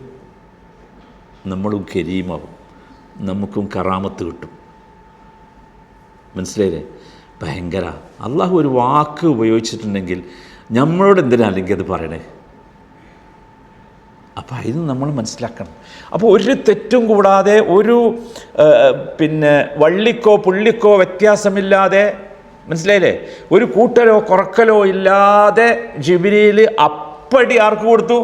നമ്മളും കരീമാവും, നമുക്കും കറാമത്ത് കിട്ടും. മനസ്സിലായില്ലേ? ഭയങ്കര. അള്ളാഹു ഒരു വാക്ക് ഉപയോഗിച്ചിട്ടുണ്ടെങ്കിൽ നമ്മളോട് എന്തിനാ അല്ലെങ്കിൽ അത് പറയണേ? അപ്പോൾ ഇത് നമ്മൾ മനസ്സിലാക്കണം. അപ്പോൾ ഒരു തെറ്റും കൂടാതെ, ഒരു വള്ളിക്കോ പുള്ളിക്കോ വ്യത്യാസമില്ലാതെ, മനസ്സിലായില്ലേ, ഒരു കൂട്ടലോ കുറക്കലോ ഇല്ലാതെ ജിബ്രീൽ അപ്പടി ആർക്ക് കൊടുത്തു?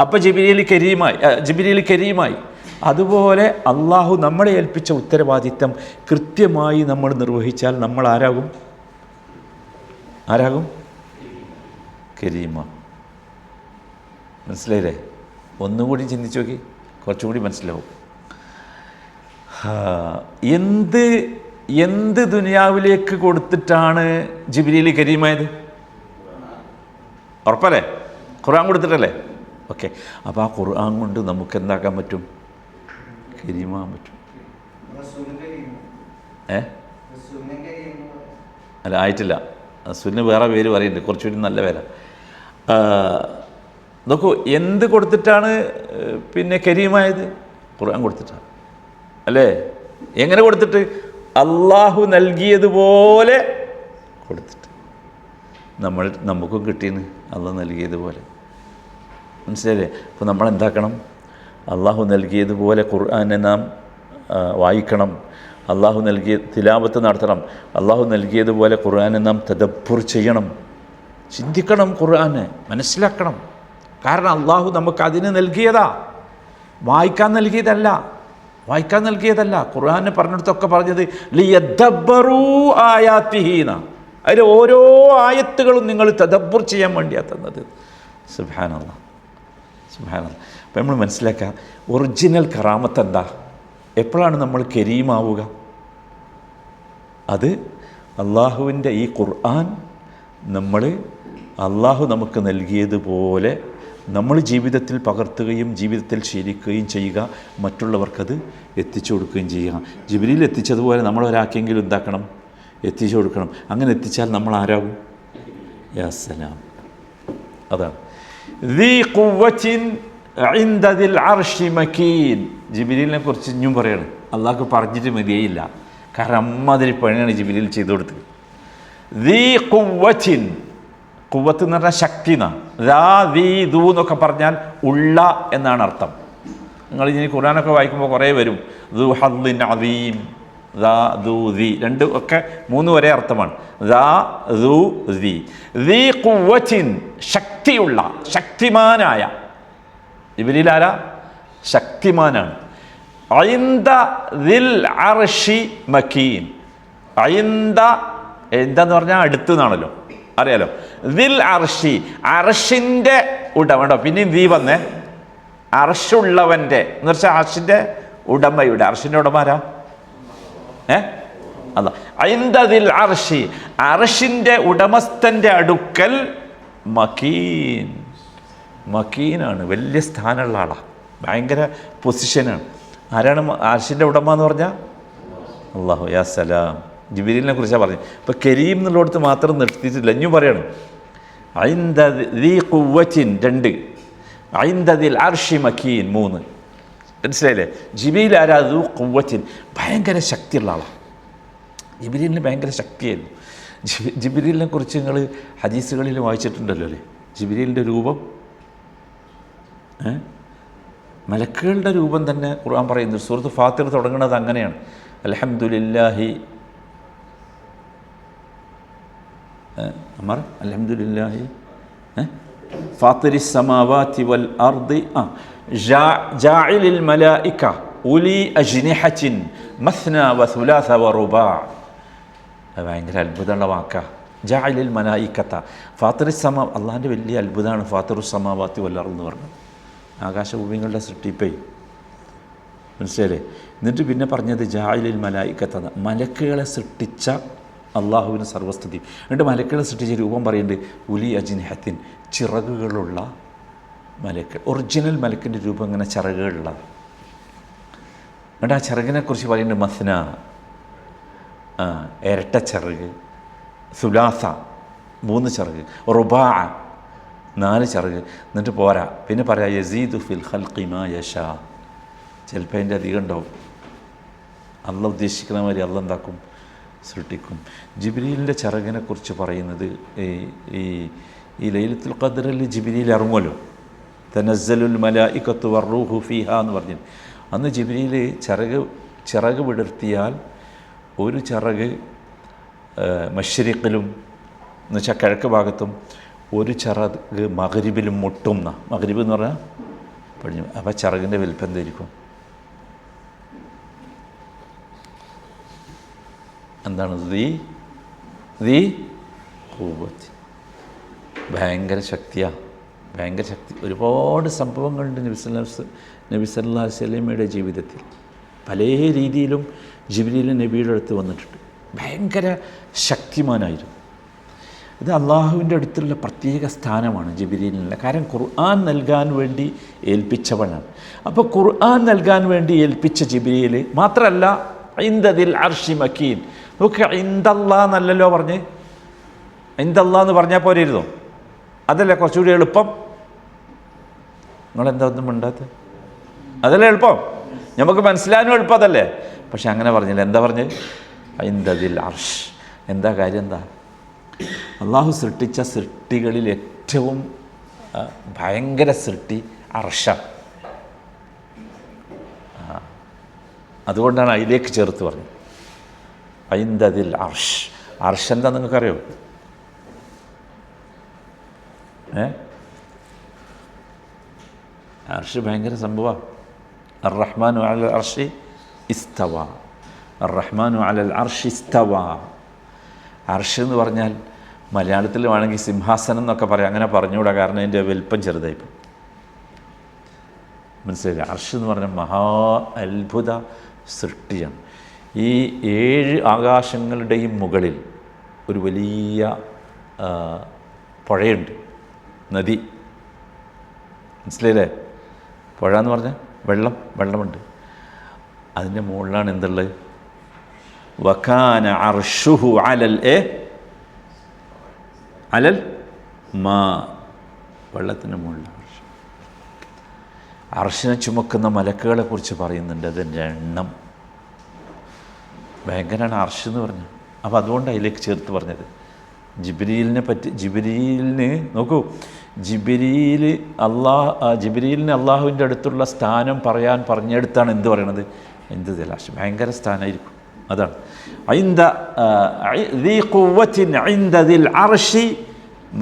അപ്പം ജിബ്രീൽ കരീമായി. അതുപോലെ അള്ളാഹു നമ്മളെ ഏൽപ്പിച്ച ഉത്തരവാദിത്തം കൃത്യമായി നമ്മൾ നിർവഹിച്ചാൽ നമ്മൾ ആരാകും? കരീമ. മനസ്സിലായില്ലേ? ഒന്നുകൂടി ചിന്തിച്ചു നോക്കി, കുറച്ചുകൂടി മനസ്സിലാവും. എന്ത് ദുനിയാവിലേക്ക് കൊടുത്തിട്ടാണ് ജിബ്രീൽ കരീമായത്? ഉറപ്പല്ലേ? ഖുർആൻ കൊടുത്തിട്ടല്ലേ? ഓക്കെ. അപ്പോൾ ആ ഖുർആൻ കൊണ്ട് നമുക്ക് എന്താക്കാൻ പറ്റും? കരീമാൻ പറ്റും. അല്ല, ആയിട്ടില്ല. റസൂലിന് വേറെ പേര് പറയുന്നുണ്ട്, കുറച്ചുകൂടി നല്ല പേരാ. നോക്കൂ, എന്ത് കൊടുത്തിട്ടാണ് കരീമായത്? ഖുർആൻ കൊടുത്തിട്ടാണ് അല്ലേ? എങ്ങനെ കൊടുത്തിട്ട്? അള്ളാഹു നൽകിയതുപോലെ കൊടുത്തിട്ട്. നമുക്കും കിട്ടിയെന്ന് അള്ളാഹു നൽകിയതുപോലെ. മനസ്സിലായില്ലേ? അപ്പോൾ നമ്മൾ എന്താക്കണം? അള്ളാഹു നൽകിയതുപോലെ ഖുർആനെ നാം വായിക്കണം. അള്ളാഹു നൽകിയ തിലാവത്ത് നടത്തണം. അള്ളാഹു നൽകിയതുപോലെ ഖുർആനെ നാം തദബ്ബുർ ചെയ്യണം, ചിന്തിക്കണം, ഖുർആനെ മനസ്സിലാക്കണം. കാരണം അള്ളാഹു നമുക്ക് അതിന് നൽകിയതാ, വായിക്കാൻ നൽകിയതല്ല. ഖുർആനെ പറഞ്ഞിടത്തൊക്കെ പറഞ്ഞത് ലിയദ്ദബ്ബറൂ ആയാതിഹീന. അതിൽ ഓരോ ആയത്തുകളും നിങ്ങൾ തദബ്ബുർ ചെയ്യാൻ വേണ്ടിയാണ് തന്നത്. സുബ്ഹാനല്ലാഹ്. അപ്പം നമ്മൾ മനസ്സിലാക്കുക, ഒറിജിനൽ കറാമത്ത് എന്താ? എപ്പോഴാണ് നമ്മൾ കരീമാവുക? അത് അള്ളാഹുവിൻ്റെ ഈ ഖുർആൻ അള്ളാഹു നമുക്ക് നൽകിയതുപോലെ നമ്മൾ ജീവിതത്തിൽ പകർത്തുകയും ജീവിതത്തിൽ ശീലിക്കുകയും ചെയ്യുക, മറ്റുള്ളവർക്കത് എത്തിച്ചു കൊടുക്കുകയും ചെയ്യുക. ജിബ്രീൽ എത്തിച്ചതുപോലെ നമ്മളൊരാക്കെങ്കിലും എന്താക്കണം? എത്തിച്ചു കൊടുക്കണം. അങ്ങനെ എത്തിച്ചാൽ നമ്മൾ ആരാകും? യാ സലാം. അതാണ് ദീ ഖുവ്വത്തിൻ ഇൻദ ദിൽ അർശി മക്കീൻ. ജിബ്രീലിനെ കുറിച്ച് ഇനിയും പറയാണ്. അള്ളാഹ്ക്ക് പറഞ്ഞിട്ട് മതിയായില്ല, കാരണം അമ്മാതിരി പണിയാണ് ജിബ്രീൽ ചെയ്തു കൊടുത്തത്. ദീ ഖുവ്വത്തിൻ, ഖുവ്വത്ത് എന്ന് പറഞ്ഞാൽ ശക്തി എന്നാണ്. ദൂ എന്നൊക്കെ പറഞ്ഞാൽ ഉള്ള എന്നാണ് അർത്ഥം. നിങ്ങൾ ഇനി ഖുർആനൊക്കെ വായിക്കുമ്പോൾ കുറേ വരും. ദു ഹദ്ദിൻ അദീം, ദു ദി, രണ്ടും ഒക്കെ 3 വരെ അർത്ഥമാണ്. ദീ ഖുവ്വത്തിൻ, ശക്തിയുള്ള, ശക്തിമാനായ. ജിബ്രീൽ ആരാ? ശക്തിമാനാണ്. ഐന്ദ ദിൽ അർശി മക്കീൻ. ഐന്ദ എന്താന്ന് പറഞ്ഞാൽ അടുത്ത് നിന്നാണല്ലോ, അറിയാലോ. ദിൽ അർശി, അർഷിൻ്റെ ഉടമ. പിന്നെയും ദീ വന്നേ, അർഷുള്ളവൻ്റെ എന്ന് വെച്ചാൽ അർഷിൻ്റെ ഉടമയുടെ. അർഷിൻ്റെ ഉടമാരാ? അല്ല. ഐന്ദ ദിൽ അർശി, അർഷിൻ്റെ ഉടമസ്ഥൻ്റെ അടുക്കൽ മക്കീൻ. മക്കീനാണ്, വലിയ സ്ഥാനമുള്ള ആളാണ്, ഭയങ്കര പൊസിഷനാണ്. ആരാണ് അർഷിൻ്റെ ഉടമ എന്ന് പറഞ്ഞാൽ? അല്ലാഹു. യാ സലാം. ജിബ്രീലിനെ കുറിച്ചാണ് പറഞ്ഞു. ഇപ്പോൾ കരീം എന്നുള്ളിടത്ത് മാത്രം നിർത്തിയിട്ടില്ല, ഇനിയും പറയാണ്. ഐന്ദ ദീ ഖുവ്വത്തിൻ 2, ഐന്ദ ദിൽ അർശി മക്കീൻ 3. മനസ്സിലായില്ലേ? ജിബ്രീൽ ആരാ? ദൂ ഖുവ്വത്തിൻ, ഭയങ്കര ശക്തിയുള്ള ആളാണ്. ജിബ്രീലിന് ഭയങ്കര ശക്തിയായിരുന്നു. ജിബ്രീലിനെ കുറിച്ച് നിങ്ങൾ ഹദീസുകളിൽ വായിച്ചിട്ടുണ്ടല്ലോ അല്ലേ? ജിബ്രീലിൻ്റെ രൂപം, മലക്കുകളുടെ രൂപം തന്നെ ഖുർആൻ പറയുന്നു. സൂറത്ത് ഫാത്തിർ തുടങ്ങുന്നത് അങ്ങനെയാണ്. അൽഹംദുലില്ലാഹി അമർ അൽഹംദുലില്ലാഹി ഫാത്തിരിസ് സമാവാതി വൽ അർദി ജാഇലിൽ മലായിക ഉലി അജ്നിഹത്തിൻ മസ്ന വസുലാസ വറുബാ. ഭയങ്കര അത്ഭുതമുള്ള വാക്കാണ്. ജാഇലിൽ മലായിക്കത്ത ഫാത്തിരിസ് സമാ, അള്ളാഹിൻ്റെ വലിയ അത്ഭുതമാണ് ഫാത്തിറുസ് സമാവാതി വൽ അർദ് എന്ന് പറഞ്ഞത്. ആകാശഭൂമികളുടെ സൃഷ്ടിപ്പേ, മനസ്സിലല്ലേ? എന്നിട്ട് പിന്നെ പറഞ്ഞത് ജാഇലിൽ മലായിക്കത്ത, മലക്കുകളെ സൃഷ്ടിച്ച അള്ളാഹുവിന് സർവസ്തുതി. എന്നിട്ട് മലക്കുകളെ സൃഷ്ടിച്ച രൂപം പറയുന്നുണ്ട് ഉലി അജ്നിഹത്തിൻ, ചിറകുകളുള്ള മലക്ക്. ഒറിജിനൽ മലക്കിൻ്റെ രൂപം ഇങ്ങനെ ചിറകുകളുള്ളത്. എന്നിട്ട് ആ ചിറകിനെക്കുറിച്ച് പറയുന്നുണ്ട് മസ്ന, ഇരട്ട ചിറക്, സുലാസ 3 ചിറക്, റുബാ 4 ചിറക്. എന്നിട്ട് പോരാ, പിന്നെ പറയാം യസീദു ഫിൽ ഖൽഖി മാ യശാ. ചിലപ്പോൾ അതിൻ്റെ അധികം ഉണ്ടാവും. അള്ള ഉദ്ദേശിക്കുന്ന മാതിരി അള്ള എന്താക്കും? സൃഷ്ടിക്കും. ജിബ്രീലിൻ്റെ ചിറകിനെക്കുറിച്ച് പറയുന്നത് ഈ ലൈലത്തുൽ ഖദ്റിൽ ജിബ്രീൽ ഇറങ്ങുമല്ലോ, തനസ്സലുൽ മലായികത്തു വറൂഹു ഫീഹാ എന്ന് പറഞ്ഞു. അന്ന് ജിബ്രീൽ ചിറക് വിടർത്തിയാൽ ഒരു ചിറക് മശ്രിഖിലും എന്ന് വെച്ചാൽ കിഴക്ക് ഭാഗത്തും, ഒരു ചിറക് മഗ്രിബിലും മുട്ടും. മഗ്രിബ് എന്ന് പറഞ്ഞാൽ പടിഞ്ഞു. അപ്പോൾ ചിറകിൻ്റെ വലിപ്പം എന്തായിരിക്കും? എന്താണ്? ദീ ഖുവ്വത്ത്. ഭയങ്കര ശക്തിയാണ്, ഭയങ്കര ശക്തി. ഒരുപാട് സംഭവങ്ങളുണ്ട് നബി സല്ലല്ലാഹു അലൈഹി വസല്ലമയുടെ ജീവിതത്തിൽ. പല രീതിയിലും ജിബ്രീൽ നബിയുടെ അടുത്ത് വന്നിട്ടുണ്ട്. ഭയങ്കര ശക്തിമാനായിരുന്നു. ഇത് അള്ളാഹുവിൻ്റെ അടുത്തുള്ള പ്രത്യേക സ്ഥാനമാണ് ജിബ്രീലിനുള്ള. കാരണം ഖുർആൻ നൽകാൻ വേണ്ടി ഏൽപ്പിച്ചവനാണ്. അപ്പോൾ ഖുർആൻ നൽകാൻ വേണ്ടി ഏൽപ്പിച്ച ജിബ്രീൽ മാത്രമല്ല, ഇൻദദിൽ അർശി മക്കീൻ. നോക്കുക, ഇൻദല്ലാ എന്നല്ലല്ലോ പറഞ്ഞ്, ഇൻദല്ലാ എന്ന് പറഞ്ഞാൽ പോരെയിരുന്നോ? അതല്ലേ കുറച്ചുകൂടി എളുപ്പം? നിങ്ങളെന്താ ഒന്നും മിണ്ടാത്ത? അതല്ലേ എളുപ്പം, നമുക്ക് മനസ്സിലാനും എളുപ്പം അതല്ലേ? പക്ഷെ അങ്ങനെ പറഞ്ഞില്ല. എന്താ പറഞ്ഞ്? ഇൻദദിൽ അർഷ്. എന്താ കാര്യം? എന്താ? അള്ളാഹു സൃഷ്ടിച്ച സൃഷ്ടികളിൽ ഏറ്റവും ഭയങ്കര സൃഷ്ടി അർഷ. അതുകൊണ്ടാണ് അതിലേക്ക് ചേർത്ത് പറഞ്ഞത് ഇൻദദിൽ അർഷ്. അർഷ് എന്താ നിങ്ങൾക്കറിയോ? അർഷ് ഭയങ്കര സംഭവമാണ്. അർ-റഹ്മാനു അലൽ അർഷി ഇസ്തവ. അർ-റഹ്മാനു അലൽ അർഷി ഇസ്തവ. അർഷ് എന്ന് പറഞ്ഞാൽ മലയാളത്തിൽ വേണമെങ്കിൽ സിംഹാസനം എന്നൊക്കെ പറയാം. അങ്ങനെ പറഞ്ഞുകൂടാ, കാരണം അതിൻ്റെ വലിപ്പം ചെറുതായിപ്പോൾ. മനസ്സിലായില്ല? അർഷ് എന്ന് പറഞ്ഞാൽ മഹാ അത്ഭുത സൃഷ്ടിയാണ്. ഈ 7 ആകാശങ്ങളുടെയും മുകളിൽ ഒരു വലിയ പുഴയുണ്ട്, നദി. മനസ്സിലായില്ലേ? പുഴ എന്ന് പറഞ്ഞാൽ വെള്ളമുണ്ട്. അതിൻ്റെ മുകളിലാണ് എന്തുള്ളത്? വകാന അർഷുഹു അലൽ മാ. വെള്ളത്തിൻ്റെ മുകളിലാണ് അർഷ്. അർഷിനെ ചുമക്കുന്ന മലക്കുകളെ കുറിച്ച് പറയുന്നുണ്ട്. അതിൻ്റെ എണ്ണം ഭയങ്കരമാണ് അർഷ് എന്ന് പറഞ്ഞു. അപ്പോൾ അതുകൊണ്ട് അതിലേക്ക് ചേർത്ത് പറഞ്ഞത് ജിബ്രീലിനെ പറ്റി. ജിബ്രീലിന് നോക്കൂ, ജിബ്രീലിന് അള്ളാഹുവിൻ്റെ അടുത്തുള്ള സ്ഥാനം പറഞ്ഞെടുത്താണ് എന്ത് പറയണത്? എന്ത് ദലാശ്, ഭയങ്കര സ്ഥാനമായിരിക്കും. അതാണ്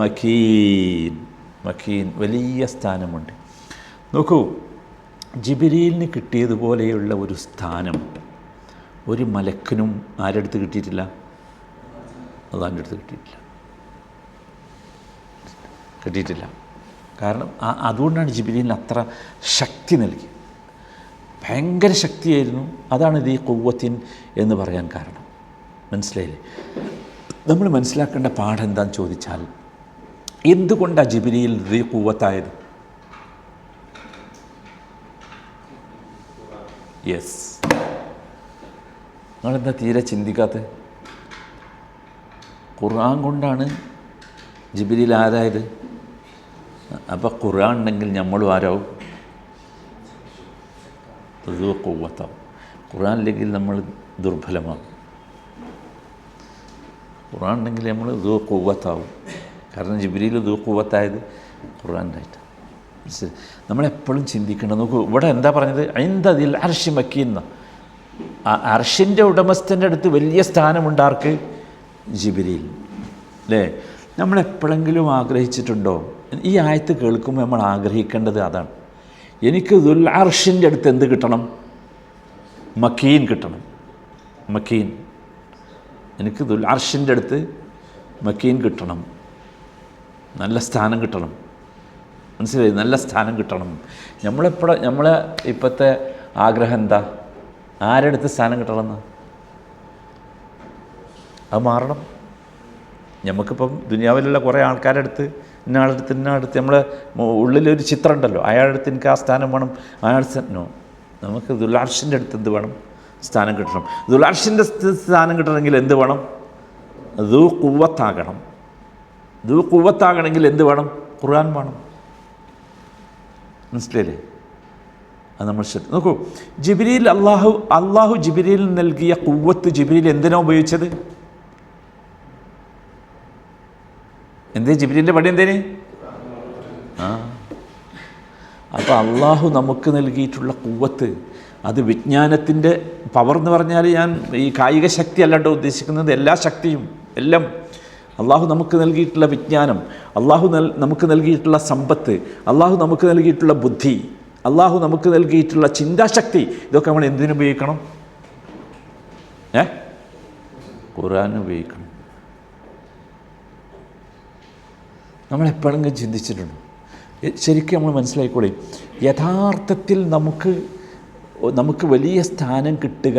മക്കീൻ. വലിയ സ്ഥാനമുണ്ട്. നോക്കൂ, ജിബ്രീലിന് കിട്ടിയതുപോലെയുള്ള ഒരു സ്ഥാനം ഒരു മലക്കിനും ആരുടെ അടുത്ത് കിട്ടിയിട്ടില്ല? അള്ളാഹിൻ്റെ അടുത്ത് കിട്ടിയിട്ടില്ല. കാരണം അതുകൊണ്ടാണ് ജിബ്രീലിന് അത്ര ശക്തി നൽകി. ഭയങ്കര ശക്തിയായിരുന്നു. അതാണ് ഇത് ഈ ഖുവ്വത്തിൻ എന്ന് പറയാൻ കാരണം. മനസ്സിലായില്ലേ? നമ്മൾ മനസ്സിലാക്കേണ്ട പാഠം എന്താണെന്ന് ചോദിച്ചാൽ, എന്തുകൊണ്ടാണ് ജിബ്രീൽ ഈ ഖുവ്വത്തായത്? യെസ്, നിങ്ങളെന്താ തീരെ ചിന്തിക്കാത്തത്? ഖുർആൻ കൊണ്ടാണ് ജിബ്രീൽ ആരായത്. അപ്പോൾ ഖുർആൻ ഉണ്ടെങ്കിൽ നമ്മളും ആരാവും? ദു ഖുവ്വത്താവും. ഖുർആൻ ഇല്ലെങ്കിൽ നമ്മൾ ദുർബലമാകും. ഖുർആൻ ഉണ്ടെങ്കിൽ നമ്മൾ ദു ഖുവ്വത്താവും. കാരണം ജിബ്രീൽ ദു ഖുവ്വത്തായത് ഖുർആനായിട്ട്. നമ്മളെപ്പോഴും ചിന്തിക്കേണ്ടത്, നോക്കൂ, ഇവിടെ എന്താ പറഞ്ഞത്? ഐന്ദദിൽ അർശി മക്കീന്ന, അർഷിൻ്റെ ഉടമസ്ഥൻ്റെ അടുത്ത് വലിയ സ്ഥാനമുണ്ടാർക്ക്? ജിബ്രീൽ. അല്ലേ? നമ്മളെപ്പോഴെങ്കിലും ആഗ്രഹിച്ചിട്ടുണ്ടോ? ഈ ആയത്ത് കേൾക്കുമ്പോൾ നമ്മൾ ആഗ്രഹിക്കേണ്ടത് അതാണ്. എനിക്ക് ദുൽ അർഷിൻ്റെ അടുത്ത് എന്ത് കിട്ടണം? മക്കീൻ കിട്ടണം. മക്കീൻ. എനിക്ക് ദുൽ അർഷിൻ്റെ അടുത്ത് മക്കീൻ കിട്ടണം. നല്ല സ്ഥാനം കിട്ടണം. മനസ്സിലായി? നല്ല സ്ഥാനം കിട്ടണം. നമ്മളെ ഇപ്പോഴത്തെ ആഗ്രഹം എന്താ? ആരുടെ അടുത്ത് സ്ഥാനം കിട്ടണമെന്ന്? അത് മാറണം. നമുക്കിപ്പം ദുനിയാവിലുള്ള കുറേ ആൾക്കാരുടെ അടുത്ത് ഇന്നടുത്ത് നമ്മളെ ഉള്ളിലൊരു ചിത്രം ഉണ്ടല്ലോ, അയാളുടെ അടുത്ത് എനിക്ക് ആ സ്ഥാനം വേണം, അയാളുടെ നമുക്ക് ദുൽഅർഷിൻ്റെ അടുത്ത് എന്ത് വേണം? സ്ഥാനം കിട്ടണം. ദുൽഅർഷിൻ്റെ സ്ഥാനം കിട്ടണമെങ്കിൽ എന്ത് വേണം? ദു ഖുവ്വത്താകണം. ദു ഖുവ്വത്താകണമെങ്കിൽ എന്ത് വേണം? ഖുർആൻ വേണം. മനസ്സിലായില്ലേ? അത് നമ്മൾ നോക്കൂ, ജിബ്രീൽ അള്ളാഹു ജിബ്രീൽ നൽകിയ ഖുവ്വത്ത് ജിബ്രീൽ എന്തിനാണ് ഉപയോഗിച്ചത്? ജിബ്രീലിൻ്റെ പണി എന്തേന്? അപ്പോൾ അള്ളാഹു നമുക്ക് നൽകിയിട്ടുള്ള ഖുവ്വത്ത്, അത് വിജ്ഞാനത്തിൻ്റെ പവർ എന്ന് പറഞ്ഞാൽ ഞാൻ ഈ കായിക ശക്തി അല്ലാണ്ട് ഉദ്ദേശിക്കുന്നത് എല്ലാ ശക്തിയും എല്ലാം. അള്ളാഹു നമുക്ക് നൽകിയിട്ടുള്ള വിജ്ഞാനം, അള്ളാഹു നമുക്ക് നൽകിയിട്ടുള്ള സമ്പത്ത്, അള്ളാഹു നമുക്ക് നൽകിയിട്ടുള്ള ബുദ്ധി, അള്ളാഹു നമുക്ക് നൽകിയിട്ടുള്ള ചിന്താശക്തി, ഇതൊക്കെ നമ്മൾ എന്തിനുപയോഗിക്കണം? ഖുർആൻ ഉപയോഗിക്കണം. നമ്മളെപ്പോഴെങ്കിലും ചിന്തിച്ചിട്ടുണ്ടോ? ശരിക്കും നമ്മൾ മനസ്സിലായിക്കോളി, യഥാർത്ഥത്തിൽ നമുക്ക് വലിയ സ്ഥാനം കിട്ടുക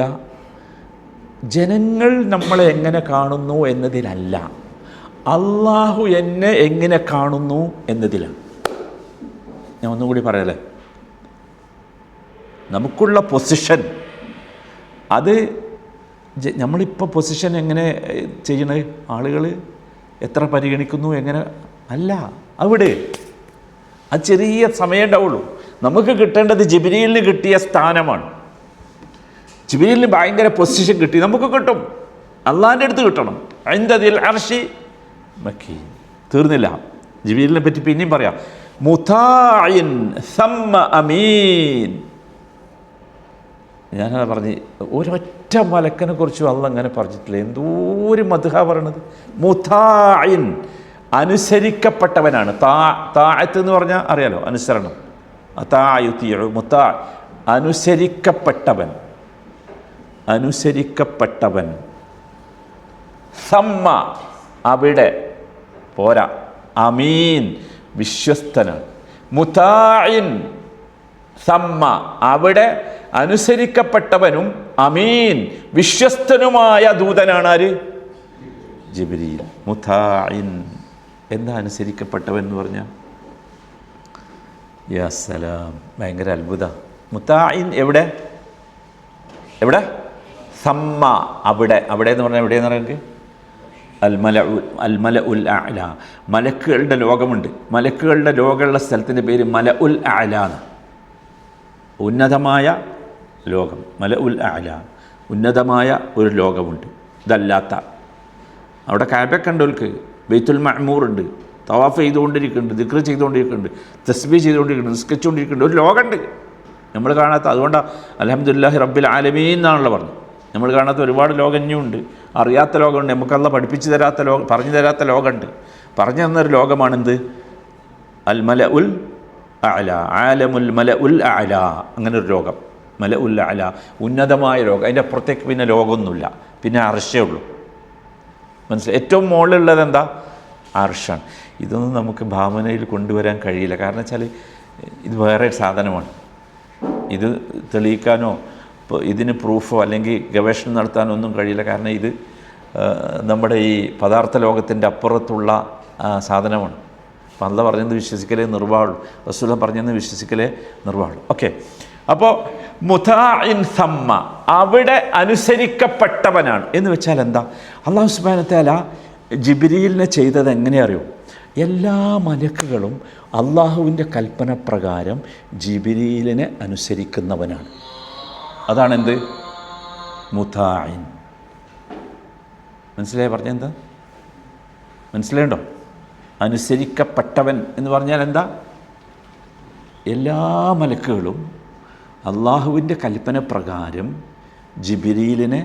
ജനങ്ങൾ നമ്മളെ എങ്ങനെ കാണുന്നു എന്നതിലല്ല, അള്ളാഹു എന്നെ എങ്ങനെ കാണുന്നു എന്നതിലാണ്. ഞാൻ ഒന്നുകൂടി പറയല്ലേ, നമുക്കുള്ള പൊസിഷൻ അത് നമ്മളിപ്പോൾ പൊസിഷൻ എങ്ങനെ ചെയ്യണത്? ആളുകൾ എത്ര പരിഗണിക്കുന്നു എങ്ങനെ അല്ല, അവിടെ അത് ചെറിയ സമയം ഉണ്ടാവുള്ളൂ. നമുക്ക് കിട്ടേണ്ടത് ജിബ്രീലിന് കിട്ടിയ സ്ഥാനമാണ്. ജിബ്രീലിന് ഭയങ്കര പൊസിഷൻ കിട്ടി, നമുക്ക് കിട്ടും. അള്ളാഹിൻ്റെ അടുത്ത് കിട്ടണം. ഇൻദദിൽ അർശി മക്കീൻ. തീർന്നില്ല. ജിബ്രീലിനെ പറ്റി പിന്നെയും പറയാം. മുതാഇൻ സമ്മ അമീൻ. ഞാനത് പറഞ്ഞ് ഒരൊറ്റ മലക്കനെ കുറിച്ചും അള്ളാഹ് അങ്ങനെ പറഞ്ഞിട്ടില്ല. എന്തോരം മദ്ഹാ പറയണത്. മുതാഇൻ, അനുസരിക്കപ്പെട്ടവനാണ്. താഅത്ത് എന്ന് പറഞ്ഞാൽ അറിയാലോ, അനുസരണം. മുതാ, അനുസരിക്കപ്പെട്ടവൻ. സമ്മ, അവിടെ പോരാ, അമീൻ, വിശ്വസ്തനാണ്. മുതാഇൻ സമ്മ, അവിടെ അനുസരിക്കപ്പെട്ടവനും അമീൻ, വിശ്വസ്തനുമായ ദൂതനാണ് ആര്? ജിബ്രീൽ. മുതാഇൻ, എന്താ അനുസരിക്കപ്പെട്ടവൻ എന്ന് പറഞ്ഞാൽ? യാ സലാം, ഭയങ്കര അത്ഭുത. മുതാഇൻ എവിടെ? സമ്മ, അവിടെ എന്ന് പറഞ്ഞാൽ എവിടെയെന്ന് പറയുന്നത്? അൽമല ഉൽ അഅല, മലക്കുകളുടെ ലോകമുണ്ട്. മലക്കുകളുടെ ലോകമുള്ള സ്ഥലത്തിൻ്റെ പേര് മല ഉൽ അഅല, ഉന്നതമായ ലോകം. മല ഉൽ അഅല, ഉന്നതമായ ഒരു ലോകമുണ്ട്. ഇതല്ലാത്ത അവിടെ കഅബയൊക്കെ ഉണ്ട്, ഓൽക്ക് ബൈത്തുൽ മഅ്മൂറുണ്ട്, തവാഫ് ചെയ്തുകൊണ്ടിരിക്കുന്നുണ്ട്, ദിക്ർ ചെയ്തുകൊണ്ടിരിക്കുന്നുണ്ട്, തസ്ബീഹ് ചെയ്തുകൊണ്ടിരിക്കുന്നുണ്ട്, നിസ്കരിച്ചുകൊണ്ടിരിക്കുന്നുണ്ട്. ഒരു ലോകമുണ്ട് നമ്മൾ കാണാത്ത. അതുകൊണ്ടാണ് അൽഹംദുലില്ലാഹി റബ്ബിൽ ആലമീൻ എന്നാണല്ലോ പറഞ്ഞത്. നമ്മൾ കാണാത്ത ഒരുപാട് ലോകം ഇനിയുണ്ട്, അറിയാത്ത ലോകമുണ്ട്, നമുക്കല്ല പഠിപ്പിച്ചു തരാത്ത ലോകം, പറഞ്ഞു തരാത്ത ലോകമുണ്ട്. പറഞ്ഞു തന്നൊരു ലോകമാണെന്ത്? അൽമല ഉൽ അഅല, ആലമുൽ മലഉൽ അഅല, അങ്ങനെ ഒരു ലോകം, മലഉൽ അഅല, ഉന്നതമായ ലോകം. അതിൻ്റെ അപ്പുറത്തേക്ക് പിന്നെ ലോകമൊന്നുമില്ല, പിന്നെ അർശേ ഉള്ളൂ. മനസ്സിലായി? ഏറ്റവും മുകളിലുള്ളത് എന്താ? അർശാണ്. ഇതൊന്നും നമുക്ക് ഭാവനയിൽ കൊണ്ടുവരാൻ കഴിയില്ല. കാരണം വെച്ചാൽ ഇത് വേറെ സാധനമാണ്. ഇത് തെളിയിക്കാനോ ഇപ്പോൾ ഇതിന് പ്രൂഫോ അല്ലെങ്കിൽ ഗവേഷണം നടത്താനോ ഒന്നും കഴിയില്ല. കാരണം ഇത് നമ്മുടെ ഈ പദാർത്ഥ ലോകത്തിൻ്റെ അപ്പുറത്തുള്ള സാധനമാണ്. അപ്പം അള്ളാഹ് പറഞ്ഞത് വിശ്വസിക്കലേ നിർവാഹുള്ളൂ, റസൂൽ പറഞ്ഞത് വിശ്വസിക്കലേ നിർവാഹുള്ളൂ. ഓക്കെ, അപ്പോൾ മുതാഇൻ സമ്മ, അവിടെ അനുസരിക്കപ്പെട്ടവനാണ് എന്ന് വെച്ചാൽ എന്താ? അള്ളാഹു സുബ്ഹാനഹു വ തആല ജിബ്രീലിനെ ചെയ്തത് എങ്ങനെ അറിയോ? എല്ലാ മലക്കുകളും അള്ളാഹുവിൻ്റെ കൽപ്പന പ്രകാരം ജിബ്രീലിനെ അനുസരിക്കുന്നവനാണ്. അതാണെന്ത്? മുതാഇൻ. മനസ്സിലായി പറഞ്ഞെന്താ? മനസ്സിലായുണ്ടോ? അനുസരിക്കപ്പെട്ടവൻ എന്ന് പറഞ്ഞാൽ എന്താ? എല്ലാ മലക്കുകളും അള്ളാഹുവിൻ്റെ കൽപ്പന പ്രകാരം ജിബ്രീലിനെ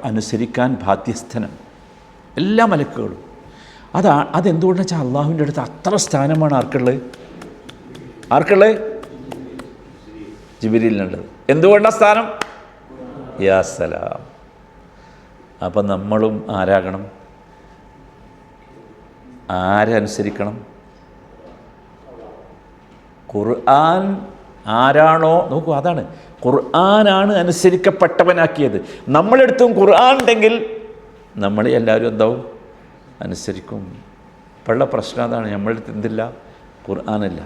അനുസരിക്കാൻ ബാധ്യസ്ഥനാണ്. എല്ലാ മലക്കുകളും. അതെന്തുകൊണ്ടെന്ന് വെച്ചാൽ അള്ളാഹുവിൻ്റെ അടുത്ത് അത്ര സ്ഥാനമാണ് ആർക്കുള്ളത്? ജിബ്രീലിനുള്ളത്. എന്തുകൊണ്ടാണ് സ്ഥാനം? യാ സലാം. അപ്പം നമ്മളും ആരാകണം? ആരനുസരിക്കണം? ഖുർആൻ ആരാണോ നോക്കൂ, അതാണ് ഖുർആനാണ് അനുസരിക്കപ്പെട്ടവനാക്കിയത്. നമ്മളെടുത്തും ഖുർആൻ ഉണ്ടെങ്കിൽ നമ്മൾ എല്ലാവരും എന്താവും? അനുസരിക്കും. ഇപ്പോഴുള്ള പ്രശ്നം അതാണ്, നമ്മളെടുത്ത് എന്തില്ല? ഖുർആനില്ല.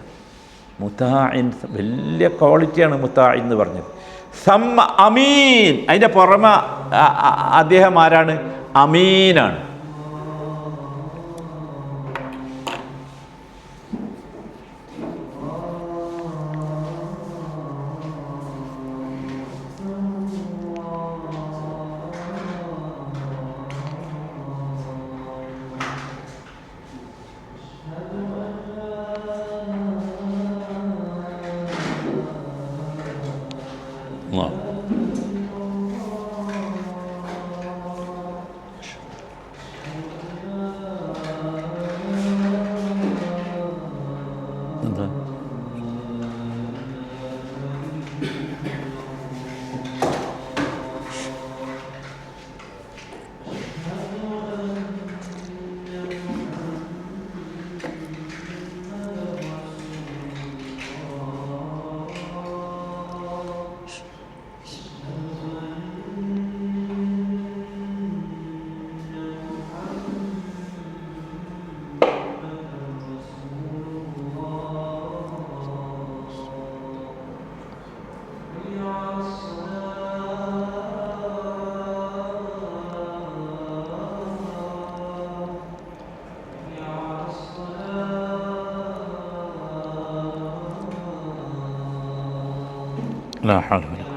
മുതാഇൻ വലിയ ക്വാളിറ്റിയാണ് മുതാഇൻ എന്ന് പറഞ്ഞത്. സമ്മ അമീൻ, അതിൻ്റെ പുറമെ അദ്ദേഹം ആരാണ്? അമീനാണ്. എന്താ? لا حول ولا قوة.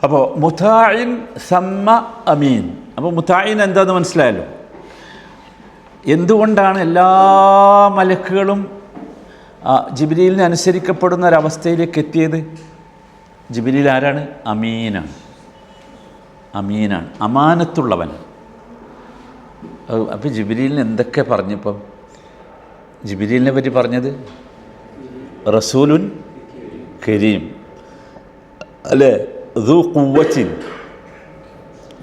അപ്പോൾ മുതാഇൻ സമ്മ അമീൻ. അപ്പോൾ മുതാഇൻ എന്താണെന്ന് മനസ്സിലായല്ലോ. എന്തുകൊണ്ടാണ് എല്ലാ മലക്കുകളും ജിബ്രീലിനെ അനുസരിക്കപ്പെടുന്ന ഒരവസ്ഥയിലേക്ക് എത്തിയത്? ജിബ്രീൽ ആരാണ്? അമീനാണ്. അമാനത്തുള്ളവൻ. അപ്പോൾ ജിബ്രീലിന് എന്തൊക്കെ പറഞ്ഞപ്പം? ജിബ്രീലിനെ പറ്റി പറഞ്ഞത് റസൂലുൻ കരീം അല്ലേ, ദു ഖുവ്വത്തിൻ,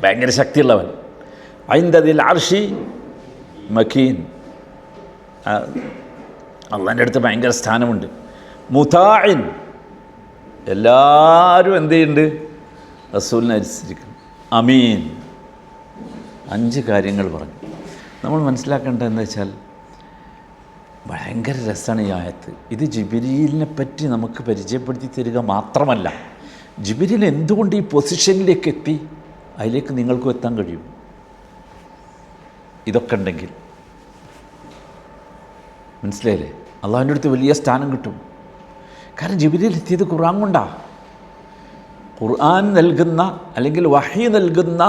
ഭയങ്കര ശക്തിയുള്ളവൻ, ഐന്ദദിൽ അർശി മക്കീൻ, അള്ളാൻ്റെ അടുത്ത് ഭയങ്കര സ്ഥാനമുണ്ട്. മുതാഇൻ, എല്ലാവരും എന്ത് ചെയ്യുന്നുണ്ട്? റസൂലിനെ അനുസരിക്കണം. അമീൻ. 5 കാര്യങ്ങൾ പറഞ്ഞു. നമ്മൾ മനസ്സിലാക്കേണ്ടത് എന്താ വെച്ചാൽ ഭയങ്കര രസമാണ് ഈ ആയത്ത്. ഇത് ജിബ്രീലിനെ പറ്റി നമുക്ക് പരിചയപ്പെടുത്തി തരിക മാത്രമല്ല, ജിബ്രീൽ എന്തുകൊണ്ട് ഈ പൊസിഷനിലേക്ക് എത്തി, അതിലേക്ക് നിങ്ങൾക്കും എത്താൻ കഴിയും. ഇതൊക്കെ ഉണ്ടെങ്കിൽ മനസ്സിലായില്ലേ? അള്ളാഹുവിൻ്റെ അടുത്ത് വലിയ സ്ഥാനം കിട്ടും. കാരണം ജിബ്രീൽ എത്തിയത് ഖുർആൻ കൊണ്ടാണ്. ഖുർആൻ നൽകുന്ന അല്ലെങ്കിൽ വഹി നൽകുന്ന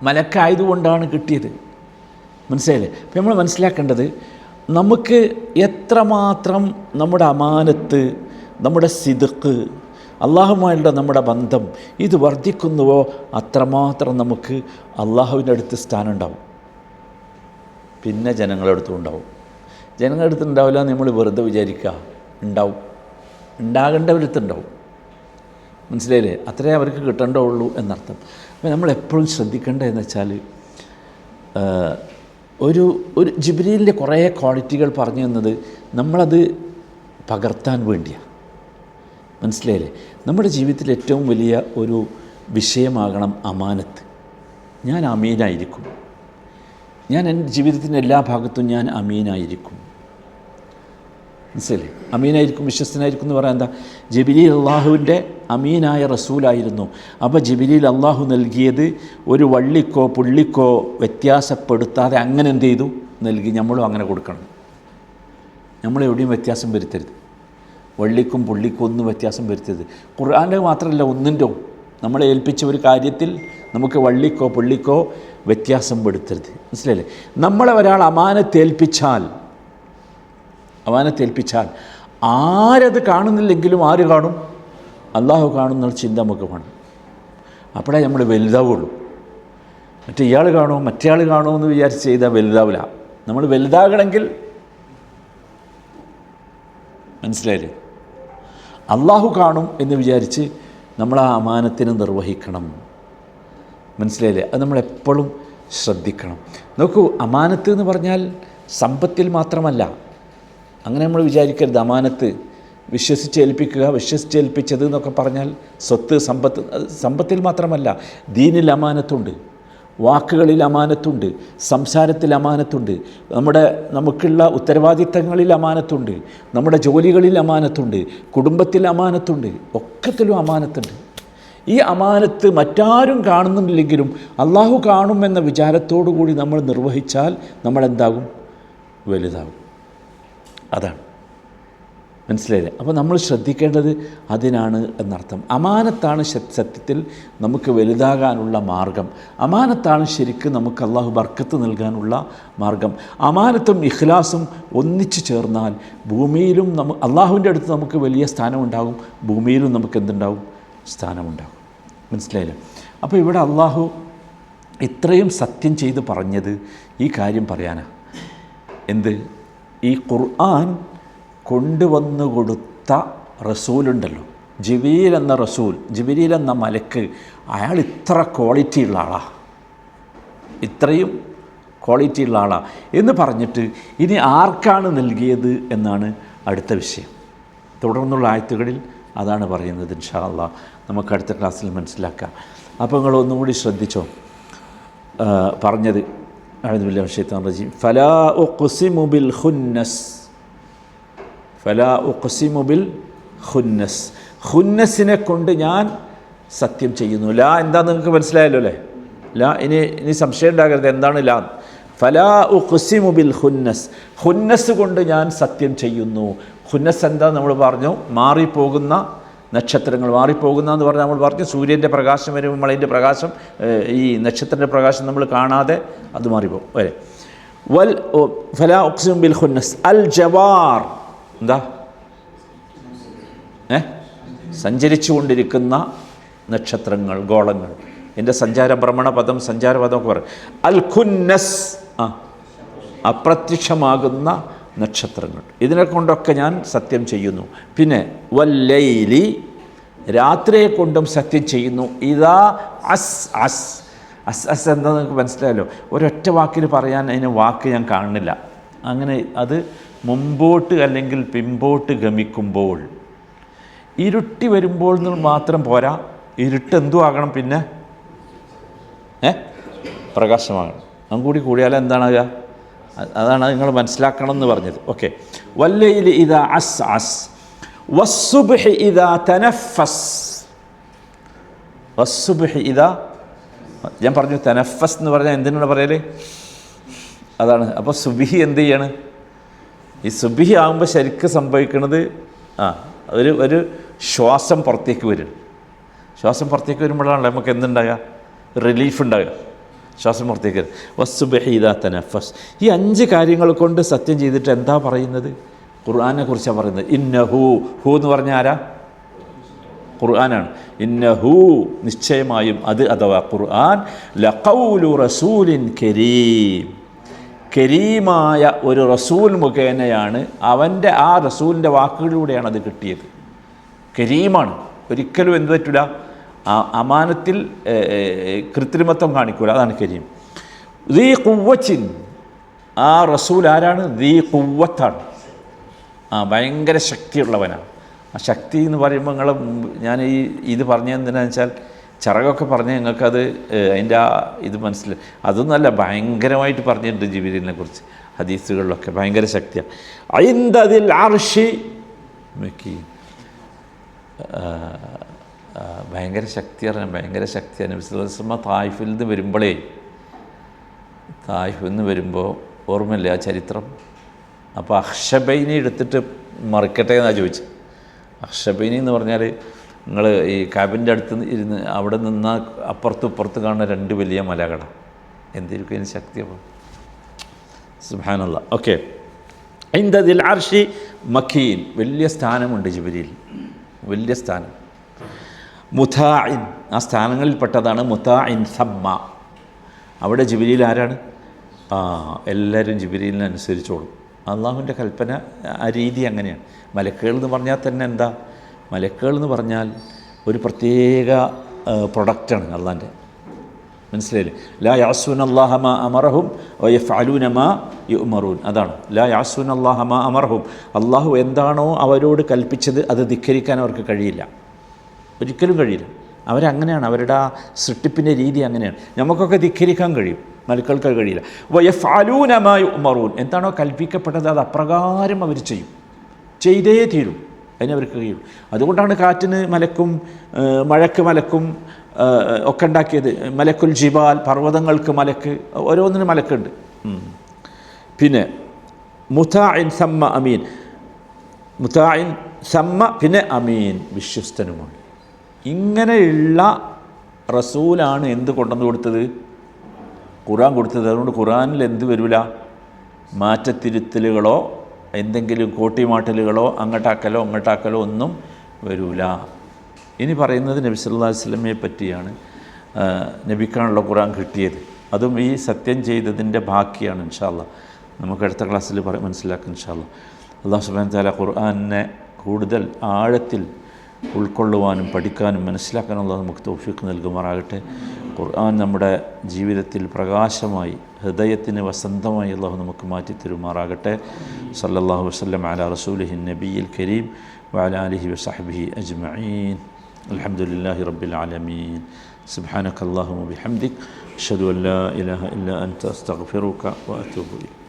മലക്കായതുകൊണ്ടാണ് കിട്ടിയത്. മനസ്സിലായില്ലേ? അപ്പം നമ്മൾ മനസ്സിലാക്കേണ്ടത്, നമുക്ക് എത്രമാത്രം നമ്മുടെ അമാനത്ത്, നമ്മുടെ സിദ്ഖ്, അള്ളാഹുമായുള്ള നമ്മുടെ ബന്ധം ഇത് വർദ്ധിക്കുന്നുവോ അത്രമാത്രം നമുക്ക് അള്ളാഹുവിൻ്റെ അടുത്ത് സ്ഥാനം ഉണ്ടാവും. പിന്നെ ജനങ്ങളുടെ അടുത്തും ഉണ്ടാവും. ജനങ്ങളുടെ അടുത്ത് ഉണ്ടാവില്ല നമ്മൾ വെറുതെ വിചാരിക്കുക, ഉണ്ടാവും. ഉണ്ടാകേണ്ടവരടുത്തുണ്ടാവും. മനസ്സിലായില്ലേ? അത്രേ അവർക്ക് കിട്ടേണ്ടുള്ളൂ എന്നർത്ഥം. അപ്പോൾ നമ്മളെപ്പോഴും ശ്രദ്ധിക്കേണ്ടതെന്ന് വെച്ചാൽ, ഒരു ജിബ്രീലിൻ്റെ കുറേ ക്വാളിറ്റികൾ പറഞ്ഞു തന്നത് നമ്മളത് പകർത്താൻ വേണ്ടിയാണ്. മനസ്സിലായില്ലേ? നമ്മുടെ ജീവിതത്തിൽ ഏറ്റവും വലിയ ഒരു വിഷയമാകണം അമാനത്ത്. ഞാൻ അമീനായിരിക്കും, ഞാൻ എൻ്റെ ജീവിതത്തിൻ്റെ എല്ലാ ഭാഗത്തും ഞാൻ അമീനായിരിക്കും. മനസ്സിലായില്ലേ? അമീനായിരിക്കും, വിശ്വസ്തനായിരിക്കും എന്ന് പറയാൻ എന്താ? ജിബ്രീൽ അള്ളാഹുവിൻ്റെ അമീനായ റസൂലായിരുന്നു. അപ്പോൾ ജിബ്രീൽ അള്ളാഹു നൽകിയത് ഒരു വള്ളിക്കോ പുള്ളിക്കോ വ്യത്യാസപ്പെടുത്താതെ അങ്ങനെ എന്ത് ചെയ്തു? നൽകി. നമ്മളും അങ്ങനെ കൊടുക്കണം. നമ്മളെവിടെയും വ്യത്യാസം വരുത്തരുത്. വള്ളിക്കും പുള്ളിക്കും ഒന്നും വ്യത്യാസം വരുത്തരുത്. ഖുർആൻ്റെ മാത്രമല്ല, ഒന്നിൻ്റെ നമ്മളെ ഏൽപ്പിച്ച ഒരു കാര്യത്തിൽ നമുക്ക് വള്ളിക്കോ പുള്ളിക്കോ വ്യത്യാസം വരുത്തരുത്. മനസ്സിലായില്ലേ? നമ്മളെ ഒരാൾ അമാനത്തേൽപ്പിച്ചാൽ ആരത് കാണുന്നില്ലെങ്കിലും ആര് കാണും? അള്ളാഹു കാണുന്നുള്ള ചിന്ത നമുക്ക് വേണം. അപ്പോഴേ നമ്മൾ വലുതാവുള്ളൂ. മറ്റേ ഇയാൾ കാണുമോ മറ്റേ ആൾ കാണുമോ എന്ന് വിചാരിച്ച് ചെയ്താൽ വലുതാവില്ല. നമ്മൾ വലുതാകണമെങ്കിൽ, മനസ്സിലായില്ലേ, അള്ളാഹു കാണും എന്ന് വിചാരിച്ച് നമ്മൾ ആ അമാനത്തിനെ നിർവഹിക്കണം. മനസ്സിലായില്ലേ? അത് നമ്മളെപ്പോഴും ശ്രദ്ധിക്കണം. നോക്കൂ, അമാനത്ത് എന്ന് പറഞ്ഞാൽ സമ്പത്തിൽ മാത്രമല്ല. അങ്ങനെ നമ്മൾ വിചാരിക്കരുത്. അമാനത്ത് വിശ്വസിച്ചേൽപ്പിച്ചത് എന്നൊക്കെ പറഞ്ഞാൽ സ്വത്ത്, സമ്പത്തിൽ മാത്രമല്ല. ദീനിൽ അമാനത്തുണ്ട്, വാക്കുകളിൽ അമാനത്തുണ്ട്, സംസാരത്തിൽ അമാനത്തുണ്ട്, നമുക്കുള്ള ഉത്തരവാദിത്തങ്ങളിൽ അമാനത്തുണ്ട്, നമ്മുടെ ജോലികളിൽ അമാനത്തുണ്ട്, കുടുംബത്തിൽ അമാനത്തുണ്ട്, ഒക്കത്തിലും അമാനത്തുണ്ട്. ഈ അമാനത്ത് മറ്റാരും കാണുന്നില്ലെങ്കിലും അള്ളാഹു കാണുമെന്ന വിചാരത്തോടു കൂടി നമ്മൾ നിർവഹിച്ചാൽ നമ്മളെന്താകും? വലുതാകും. അതാണ്. മനസ്സിലായില്ലേ? അപ്പോൾ നമ്മൾ ശ്രദ്ധിക്കേണ്ടത് അതിനാണ് എന്നർത്ഥം. അമാനത്താണ് സത്യത്തിൽ നമുക്ക് വലുതാകാനുള്ള മാർഗം. അമാനത്താണ് ശരിക്കും നമുക്ക് അള്ളാഹു ബർക്കത്ത് നൽകാനുള്ള മാർഗം. അമാനത്തും ഇഖ്ലാസും ഒന്നിച്ചു ചേർന്നാൽ ഭൂമിയിലും അള്ളാഹുവിൻ്റെ അടുത്ത് നമുക്ക് വലിയ സ്ഥാനമുണ്ടാകും, ഭൂമിയിലും നമുക്ക് എന്തുണ്ടാകും? സ്ഥാനമുണ്ടാകും. മനസ്സിലായില്ലേ? അപ്പോൾ ഇവിടെ അള്ളാഹു ഇത്രയും സത്യം ചെയ്ത് പറഞ്ഞത് ഈ കാര്യം പറയാനാണ്. എന്ത്? ഈ ഖുർആൻ കൊണ്ടുവന്നു കൊടുത്ത റസൂലുണ്ടല്ലോ, ജിബ്രീൽ എന്ന റസൂൽ, ജിബ്രീൽ എന്ന മലക്ക്, അയാൾ ഇത്ര ക്വാളിറ്റി ഉള്ള ആളാണ്, ഇത്രയും ക്വാളിറ്റി ഉള്ള ആളാണ് എന്ന് പറഞ്ഞിട്ട് ഇനി ആർക്കാണ് നൽകിയത് എന്നാണ് അടുത്ത വിഷയം. തുടർന്നുള്ള ആയത്തുകളിൽ അതാണ് പറയുന്നത്. ഇൻഷാ അല്ലാഹ് നമുക്ക് അടുത്ത ക്ലാസ്സിൽ മനസ്സിലാക്കാം. അപ്പോൾ നിങ്ങൾ ഒന്നും കൂടി ശ്രദ്ധിച്ചോ പറഞ്ഞത്. അഊദു ബില്ലാഹി മിനശ് ശൈത്വാനിർ റജീം. ഫലാ ഉഖ്സിമു ബിൽ ഖുന്നസ്, ഫലാ ഉഖ്സിമു ബിൽ ഖുന്നസ്, ഖുന്നസിനെ കൊണ്ട് ഞാൻ സത്യം ചെയ്യുന്നു. ലാ എന്താന്ന് നിങ്ങൾക്ക് മനസ്സിലായല്ലോ അല്ലേ? ലാ ഇനി സംശയം ഉണ്ടാകരുത് എന്താണ് ലാ. ഫലാ ഉഖ്സിമു ബിൽ ഖുന്നസ്, ഖുന്നസ് കൊണ്ട് ഞാൻ സത്യം ചെയ്യുന്നു. ഖുന്നസ് എന്താ നമ്മൾ പറഞ്ഞു? മാറിപ്പോകുന്ന നക്ഷത്രങ്ങൾ. മാറിപ്പോകുന്ന എന്ന് പറഞ്ഞാൽ നമ്മൾ പറഞ്ഞു സൂര്യൻ്റെ പ്രകാശം വരുമ്പോൾ അതിൻ്റെ പ്രകാശം, ഈ നക്ഷത്രത്തിൻ്റെ പ്രകാശം നമ്മൾ കാണാതെ അത് മാറിപ്പോകും വരെ. ഫലാ ഉഖ്സിമു ബിൽ ഖുന്നസ് അൽ ജവാർ, എന്താ? സഞ്ചരിച്ചു കൊണ്ടിരിക്കുന്ന നക്ഷത്രങ്ങൾ, ഗോളങ്ങൾ. എൻ്റെ ഭ്രമണപഥം സഞ്ചാരപഥമൊക്കെ പറയും. അൽ ഖുന്നസ്, അപ്രത്യക്ഷമാകുന്ന നക്ഷത്രങ്ങൾ. ഇതിനെ കൊണ്ടൊക്കെ ഞാൻ സത്യം ചെയ്യുന്നു. പിന്നെ വല്ലൈലി, രാത്രിയെ കൊണ്ടും സത്യം ചെയ്യുന്നു. ഇതാ അസ് അസ് അസ് അസ് എന്താ നിങ്ങൾക്ക് മനസ്സിലായല്ലോ? ഒരൊറ്റ വാക്കിൽ പറയാൻ അതിന് വാക്ക് ഞാൻ കാണുന്നില്ല. അങ്ങനെ അത് മുമ്പോട്ട് അല്ലെങ്കിൽ പിമ്പോട്ട് ഗമിക്കുമ്പോൾ, ഇരുട്ടി വരുമ്പോൾ നിന്ന് മാത്രം പോരാ, ഇരുട്ട് എന്തു ആകണം? പിന്നെ പ്രകാശമാകണം. അതും കൂടി കൂടിയാൽ എന്താണാകുക? അതാണ് നിങ്ങൾ മനസ്സിലാക്കണം എന്ന് പറഞ്ഞത്. ഓക്കെ. വല്ലൈലി ഇദാ അസ്അസ് വസ്സുബ്ഹി ഇദാ തനഫസ്. വസ്സുബ്ഹി ഇദാ, ഞാൻ പറഞ്ഞു തനഫസ് എന്ന് പറഞ്ഞാൽ എന്തിനാണ് പറയല്? അതാണ്. അപ്പോൾ സുബ്ഹി എന്ത് ചെയ്യാണ്? ഈ സുബ്ഹി ആകുമ്പോൾ ശരിക്കും സംഭവിക്കുന്നത് ഒരു ശ്വാസം പുറത്തേക്ക് വരും. ശ്വാസം പുറത്തേക്ക് വരുമ്പോഴാണല്ലോ നമുക്ക് എന്തുണ്ടാകുക? റിലീഫ് ഉണ്ടാകുക. ശ്വാസം പുറത്തേക്ക് വരും. വസ്സുബ്ഹി ഇദാ തനഫസ്. ഈ 5 കാര്യങ്ങൾ കൊണ്ട് സത്യം ചെയ്തിട്ട് എന്താ പറയുന്നത്? ഖുർആനെ കുറിച്ചാണ് പറയുന്നത്. ഇന്നഹു, ഹു എന്ന് പറഞ്ഞാൽ ആരാ? ഖുർആനാണ്. ഇന്നഹു, നിശ്ചയമായും അത് അഥവാ ഖുർആൻ, ലഖൗലു റസൂലിൻ കരീം, കരീമായ ഒരു റസൂൽ മുഖേനയാണ്, അവൻ്റെ ആ റസൂലിൻ്റെ വാക്കുകളിലൂടെയാണ് അത് കിട്ടിയത്. കരീമാണ്. ഒരിക്കലും എന്ത് പറ്റില്ല? അമാനത്തിൽ കൃത്രിമത്വം കാണിക്കൂല. അതാണ് കരീം. ദീ ഖുവ്വത്തിൻ, ആ റസൂൽ ആരാണ്? ദീ ഖുവ്വത്താണ്. ഭയങ്കര ശക്തിയുള്ളവനാണ്. ആ ശക്തി എന്ന് പറയുമ്പോൾ ഞാൻ ഇത് പറഞ്ഞതെന്തിനാണെന്ന് വെച്ചാൽ, ചിറകൊക്കെ പറഞ്ഞ് നിങ്ങൾക്കത് അതിൻ്റെ ആ ഇത് മനസ്സിലായി. അതൊന്നുമല്ല, ഭയങ്കരമായിട്ട് പറഞ്ഞിട്ടുണ്ട് ജിബ്രീലിനെ കുറിച്ച് ഹദീസുകളിലൊക്കെ. ഭയങ്കര ശക്തിയാണ്. ഐന്ദദിൽ അർശി മക്കീൻ. ഭയങ്കര ശക്തി പറഞ്ഞാൽ ഭയങ്കര ശക്തിയാണ്. നബി സല്ലല്ലാഹു അലൈഹി വസല്ലം തായിഫിൽ നിന്ന് വരുമ്പോഴേ, തായിഫിൽ നിന്ന് വരുമ്പോൾ ഓർമ്മയില്ലേ ആ ചരിത്രം? അപ്പോൾ അഹ്ഷബൈനെ എടുത്തിട്ട് മറിക്കട്ടെ എന്നാണ് ചോദിച്ചത്. അഹ്ഷബൈനി എന്ന് പറഞ്ഞാൽ, നിങ്ങൾ ഈ കാബിൻ്റെ അടുത്ത് ഇരുന്ന് അവിടെ നിന്നാൽ അപ്പുറത്തും ഇപ്പുറത്ത് കാണുന്ന 2 വലിയ മലകളാണ്. എന്തായിരിക്കും അതിന് ശക്തി? അപ്പോൾ സുബ്ഹാനല്ലാഹ്. ഓക്കെ. ഇൻദദിൽ അർശി മക്കീൻ, വലിയ സ്ഥാനമുണ്ട് ജിബ്രീൽ, വലിയ സ്ഥാനം. മുതാഇൻ, ആ സ്ഥാനങ്ങളിൽപ്പെട്ടതാണ് മുതാഇൻ സമ്മ. അവിടെ ജിബ്രീൽ ആരാണ്? എല്ലാവരും ജിബ്രീലിനെ അനുസരിച്ചോളും. അള്ളാഹുവിൻ്റെ കൽപ്പന ആ രീതി അങ്ങനെയാണ്. മലക്കുകൾ എന്ന് പറഞ്ഞാൽ തന്നെ എന്താ? മലക്കുകൾ എന്ന് പറഞ്ഞാൽ ഒരു പ്രത്യേക പ്രൊഡക്റ്റാണ് അള്ളാൻ്റെ. മനസ്സിലായില്ലേ? ലാ യഅ്സൂന അല്ലാഹ മാ അമറഹും വയഫ്അലൂന മാ യുഅ്മറൂൻ. അതാണ് ലാ യഅ്സൂന അല്ലാഹ മാ അമറഹും. അള്ളാഹു എന്താണോ അവരോട് കൽപ്പിച്ചത് അത് ധിക്കരിക്കാൻ അവർക്ക് കഴിയില്ല, ഒരിക്കലും കഴിയില്ല. അവരങ്ങനെയാണ്, അവരുടെ ആ സൃഷ്ടിപ്പിൻ്റെ രീതി അങ്ങനെയാണ്. നമുക്കൊക്കെ ധിക്കരിക്കാൻ കഴിയും, മലക്കുകൾക്ക് കഴിയില്ല. വയഫ്അലൂന മാ യുഅ്മറൂൻ, എന്താണോ കൽപ്പിക്കപ്പെട്ടത് അത് അപ്രകാരം അവർ ചെയ്യും, ചെയ്തേ തീരും, അതിനവർക്ക് കഴിയും. അതുകൊണ്ടാണ് കാറ്റിന് മലക്കും മഴയ്ക്ക് മലക്കും ഒക്കെ ഉണ്ടാക്കിയത്. മലക്കുൽ ജിബാൽ, പർവ്വതങ്ങൾക്ക് മലക്ക്, ഓരോന്നിനും മലക്കുണ്ട്. പിന്നെ മുതാഇൻ സമ്മ അമീൻ, മുതാഇൻ സമ്മ പിന്നെ അമീൻ, വിശ്വസ്തനുമാണ്. ഇങ്ങനെയുള്ള റസൂലാണ് എന്ത് കൊണ്ടുവന്ന് കൊടുത്തത്? ഖുർആൻ കൊടുത്തത്. അതുകൊണ്ട് ഖുർആനിൽ എന്ത് വരില്ല? മാറ്റത്തിരുത്തലുകളോ എന്തെങ്കിലും കോട്ടിമാട്ടലുകളോ അങ്ങോട്ടാക്കലോ അങ്ങോട്ടാക്കലോ ഒന്നും വരില്ല. ഇനി പറയുന്നത് നബി സല്ലല്ലാഹു അലൈഹി വസല്ലമയെ പറ്റിയാണ്. നബിക്കാണുള്ള ഖുർആൻ കിട്ടിയത്, അതും ഈ സത്യം ചെയ്തതിൻ്റെ ബാക്കിയാണ്. ഇൻഷാ അല്ലാഹ് നമുക്ക് അടുത്ത ക്ലാസ്സിൽ മനസ്സിലാക്കാം ഇൻഷാ അല്ലാഹ്. അല്ലാഹു സുബ്ഹാനഹു വ തആല ഖുർആനെ കൂടുതൽ ആഴത്തിൽ ഉൾക്കൊള്ളുവാനും പഠിക്കാനും മനസ്സിലാക്കാനും അല്ലാഹു നമുക്ക് തൗഫീഖ് നൽകുമാറാകട്ടെ. ഖുർആൻ നമ്മുടെ ജീവിതത്തിൽ പ്രകാശമായി, ഹൃദയത്തിന് വസന്തമായി അല്ലാഹു നമുക്ക് മാറ്റിത്തരുമാറാകട്ടെ. സല്ലല്ലാഹു വസല്ലം അലാ റസൂലിഹിൻ നബിയിൽ കരീം വഅലാ ആലിഹി വസഹ്ബിഹി അജ്മഈൻ. അൽഹംദുലില്ലാഹി റബ്ബിൽ ആലമീൻ. സുബ്ഹാനക അല്ലാഹുമ്മ ബിഹംദിക് അഷ്ഹദു അൻ ലാ ഇലാഹ ഇല്ലാ അൻത അസ്തഗ്ഫിറുക വഅതൂബു ഇലൈക്.